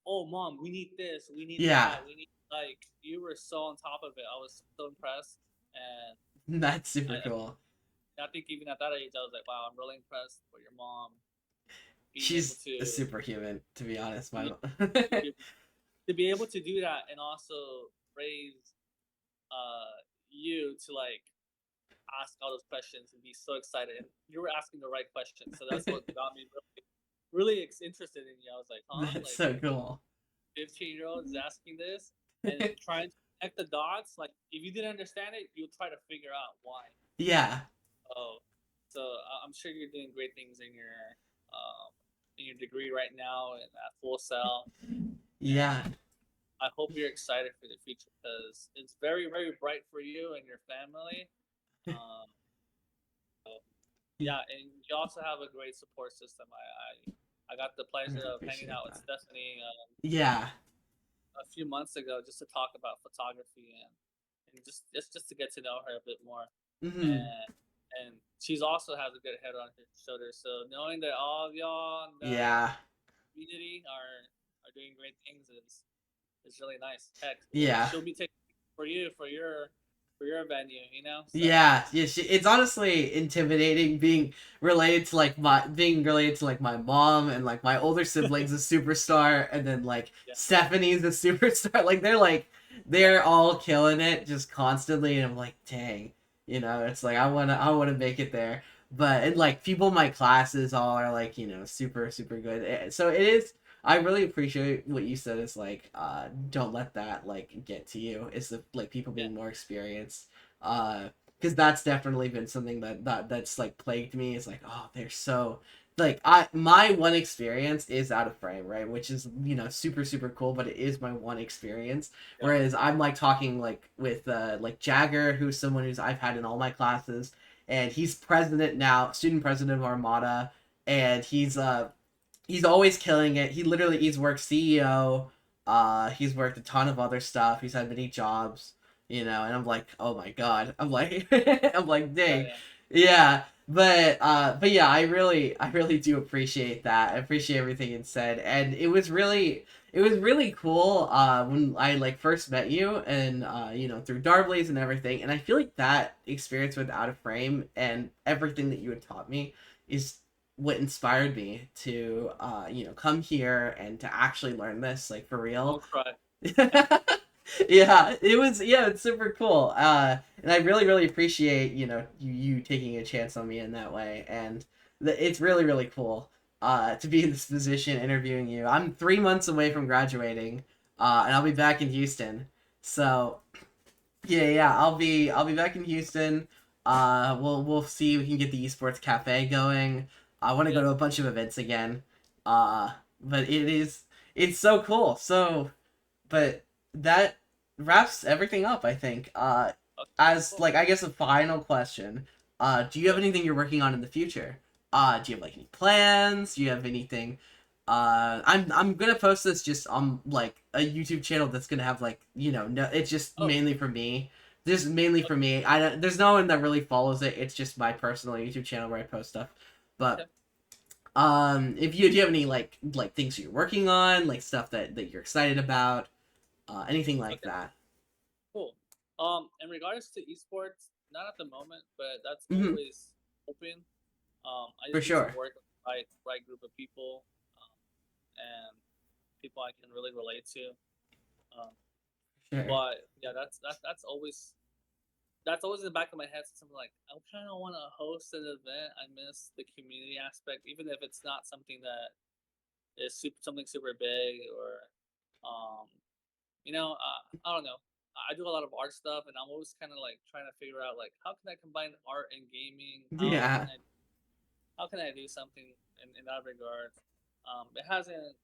"Oh, mom, we need this, we need Yeah. that, we need." Like you were so on top of it. I was so impressed, and That's super I, cool. I think even at that age, I was like, "Wow, I'm really impressed with your mom being able She's a to superhuman, to be honest. My be, mom. to be able to do that and also raise you to like ask all those questions and be so excited. And you were asking the right questions, so that's what got me really interested in you. I was like, huh, That's like so cool. 15-year-old is asking this and trying to connect the dots. Like if you didn't understand it, you'll try to figure out why. Yeah. Oh, so I'm sure you're doing great things in your degree right now and at Full Sail. Yeah. And I hope you're excited for the future because it's very, very bright for you and your family. Um, so, Yeah, yeah, and you also have a great support system. I got the I pleasure really of hanging appreciate out with that. Stephanie Yeah. a few months ago just to talk about photography and just to get to know her a bit more. Hmm. And and she's also has a good head on her shoulders. So knowing that all of y'all in the Yeah. community are doing great things is really nice. Heck, Yeah. she'll be taking for you for your venue, you know. So Yeah, yeah. It's honestly intimidating being related to like my mom and like my older siblings a superstar, and then like yeah, Stephanie's a superstar. They're all killing it just constantly, and I'm like, dang, it's like I wanna make it there. But and like people in my classes all are like super super good. So it is. I really appreciate what you said. Is like don't let that like get to you. It's the like people yeah, being more experienced. Uh, because that's definitely been something that's like plagued me. It's like, oh, they're so like I my one experience is out of frame, right? Which is super super cool, but it is my one experience. yeah. Whereas I'm like talking like with like Jagger, who's someone who's I've had in all my classes, and he's president now, student president of Armada, and he's always killing it. He's worked CEO. He's worked a ton of other stuff. He's had many jobs, and I'm like, oh my god. I'm like, I'm like, Yeah, dang, yeah. yeah. But yeah, I really do appreciate that. I appreciate everything you said, and it was really cool. When I like first met you, and through Darblies and everything, and I feel like that experience with Out of Frame and everything that you had taught me is what inspired me to come here and to actually learn this like for real. Don't cry. Yeah, it's super cool. And I really really appreciate you taking a chance on me in that way, and it's really really cool to be in this position interviewing you. I'm 3 months away from graduating, and I'll be back in Houston. So yeah, yeah, I'll be back in Houston. We'll see if we can get the esports cafe going. I want to go Yeah. to a bunch of events again. But it's so cool. But that wraps everything up, I think. Okay. As Cool. like I guess a final question. Do you have Yeah. anything you're working on in the future? Do you have like any plans? Do you have anything? I'm gonna post this just on like a YouTube channel that's gonna have like no, it's just Oh. mainly for me. This is mainly for Okay. me. There's no one that really follows it. It's just my personal YouTube channel where I post stuff. But Okay. if you do you have any like things you're working on, like stuff that you're excited about, anything like Okay. that. Cool. In regards to esports, not at the moment, but that's Hmm. always open. I For just need to sure. work with the right group of people, and people I can really relate to. Um, Sure. but yeah, that's always in the back of my head. Since I'm like, I kind of want to host an event. I miss the community aspect, even if it's not something that is something super big or, um, I don't know. I do a lot of art stuff, and I'm always kind of like trying to figure out like how can I combine art and gaming? Yeah. How can I do something in that regard? It hasn't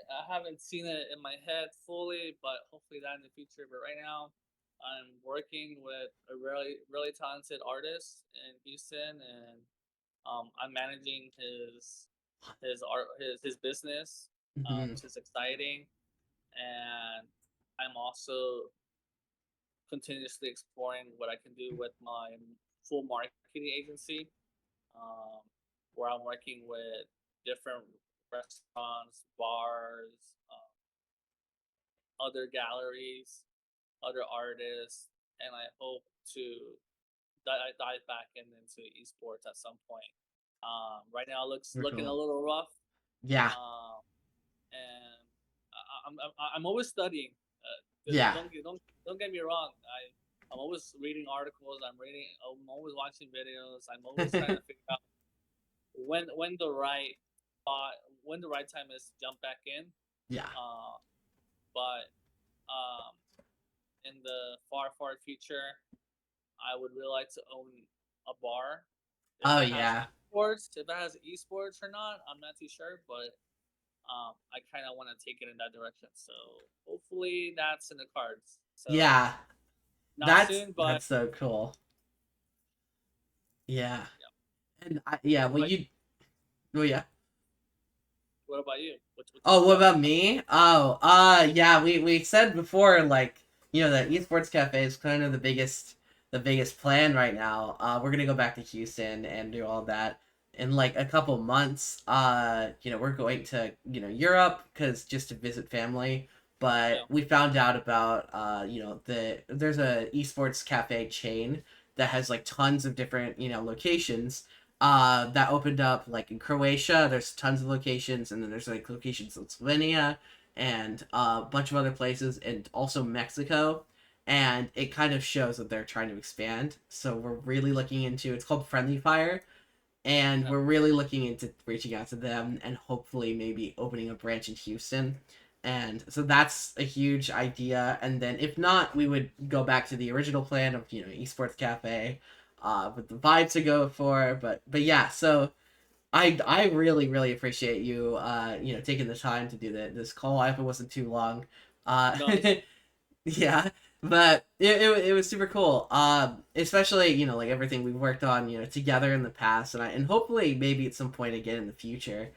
I haven't seen it in my head fully, but hopefully that in the future. But right now, I'm working with a really really talented artist in Houston, and I'm managing his art his business, Hmm. which is exciting. And I'm also continuously exploring what I can do with my full marketing agency, um, where I'm working with different restaurants, bars, other galleries, other artists, and I hope to dive back into esports at some point. Right now, it looks Super looking a cool. little rough, Yeah. um, and I'm always studying. Yeah. Don't get me wrong. I'm always reading articles. I'm always watching videos. I'm always trying to figure out when the right spot, when the right time is to jump back in. Yeah. Uh, but um, in the far future, I would really like to own a bar. Oh yeah. If it has esports or not, I'm not too sure, but I kind of want to take it in that direction. So hopefully that's in the cards. So Yeah, not soon, but that's so cool. Yeah, yeah. and yeah, What well about you, well yeah. what about you? What's Oh, coming what up? about me? Oh, yeah, we said before, like, the esports cafe is kind of the biggest plan right now. We're gonna go back to Houston and do all that in like a couple months. We're going to Europe because just to visit family. But Yeah, we found out about there's a esports cafe chain that has like tons of different locations that opened up like in Croatia. There's tons of locations, and then there's like locations in Slovenia and a bunch of other places, and also Mexico. And it kind of shows that they're trying to expand. So we're really looking into it's called Friendly Fire, and yeah. we're really looking into reaching out to them and hopefully maybe opening a branch in Houston. And so that's a huge idea. And then if not, we would go back to the original plan of esports cafe, with the vibes to go for. But yeah, so I really really appreciate you taking the time to do this call. I hope it wasn't too long. No, it's Yeah, but it was super cool. Especially like everything we've worked on together in the past, and hopefully maybe at some point again in the future,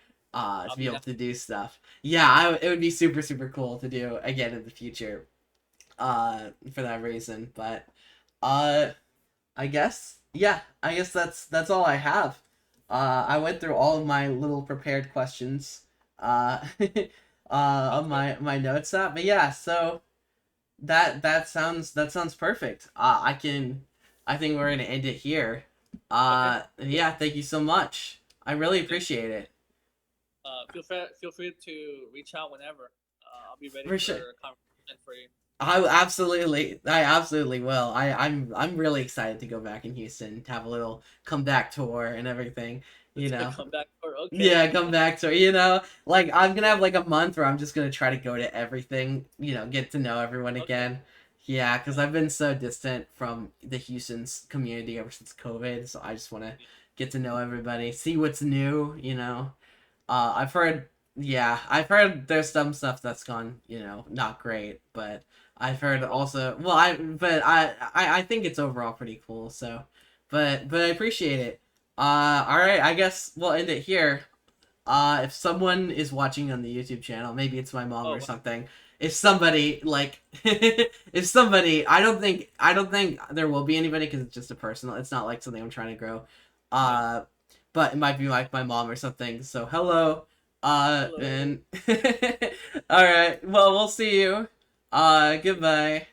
I'll to be be able down. to do stuff. Yeah, it would be super super cool to do again in the future. For that reason, but uh, I guess that's all I have. I went through all of my little prepared questions. On Sounds good. my notes app, but yeah, so that sounds perfect. I think we're gonna end it here. Okay. Yeah, thank you so much. I really Thank you. appreciate it. Feel free to reach out whenever. I'll be ready For for sure. a conversation for you. I absolutely will. I'm really excited to go back in Houston to have a little comeback tour and everything. You It's a know. comeback for okay. Yeah, come back to like I'm gonna have like a month where I'm just gonna try to go to everything, get to know everyone Okay. again. Yeah, because Yeah. I've been so distant from the Houston's community ever since COVID, so I just want to Yeah. get to know everybody, see what's new. I've heard, yeah, I've heard there's some stuff that's gone, not great, but I've heard Not really. also, well, I think it's overall pretty cool. So, but I appreciate it. All right, I guess we'll end it here. If someone is watching on the YouTube channel, maybe it's my mom Oh or wow. something. If somebody like, if somebody, I don't think there will be anybody because it's just a personal. It's not like something I'm trying to grow. Yeah. Uh, but it might be like my mom or something. So hello. Hello. And all right. Well, we'll see you. Goodbye.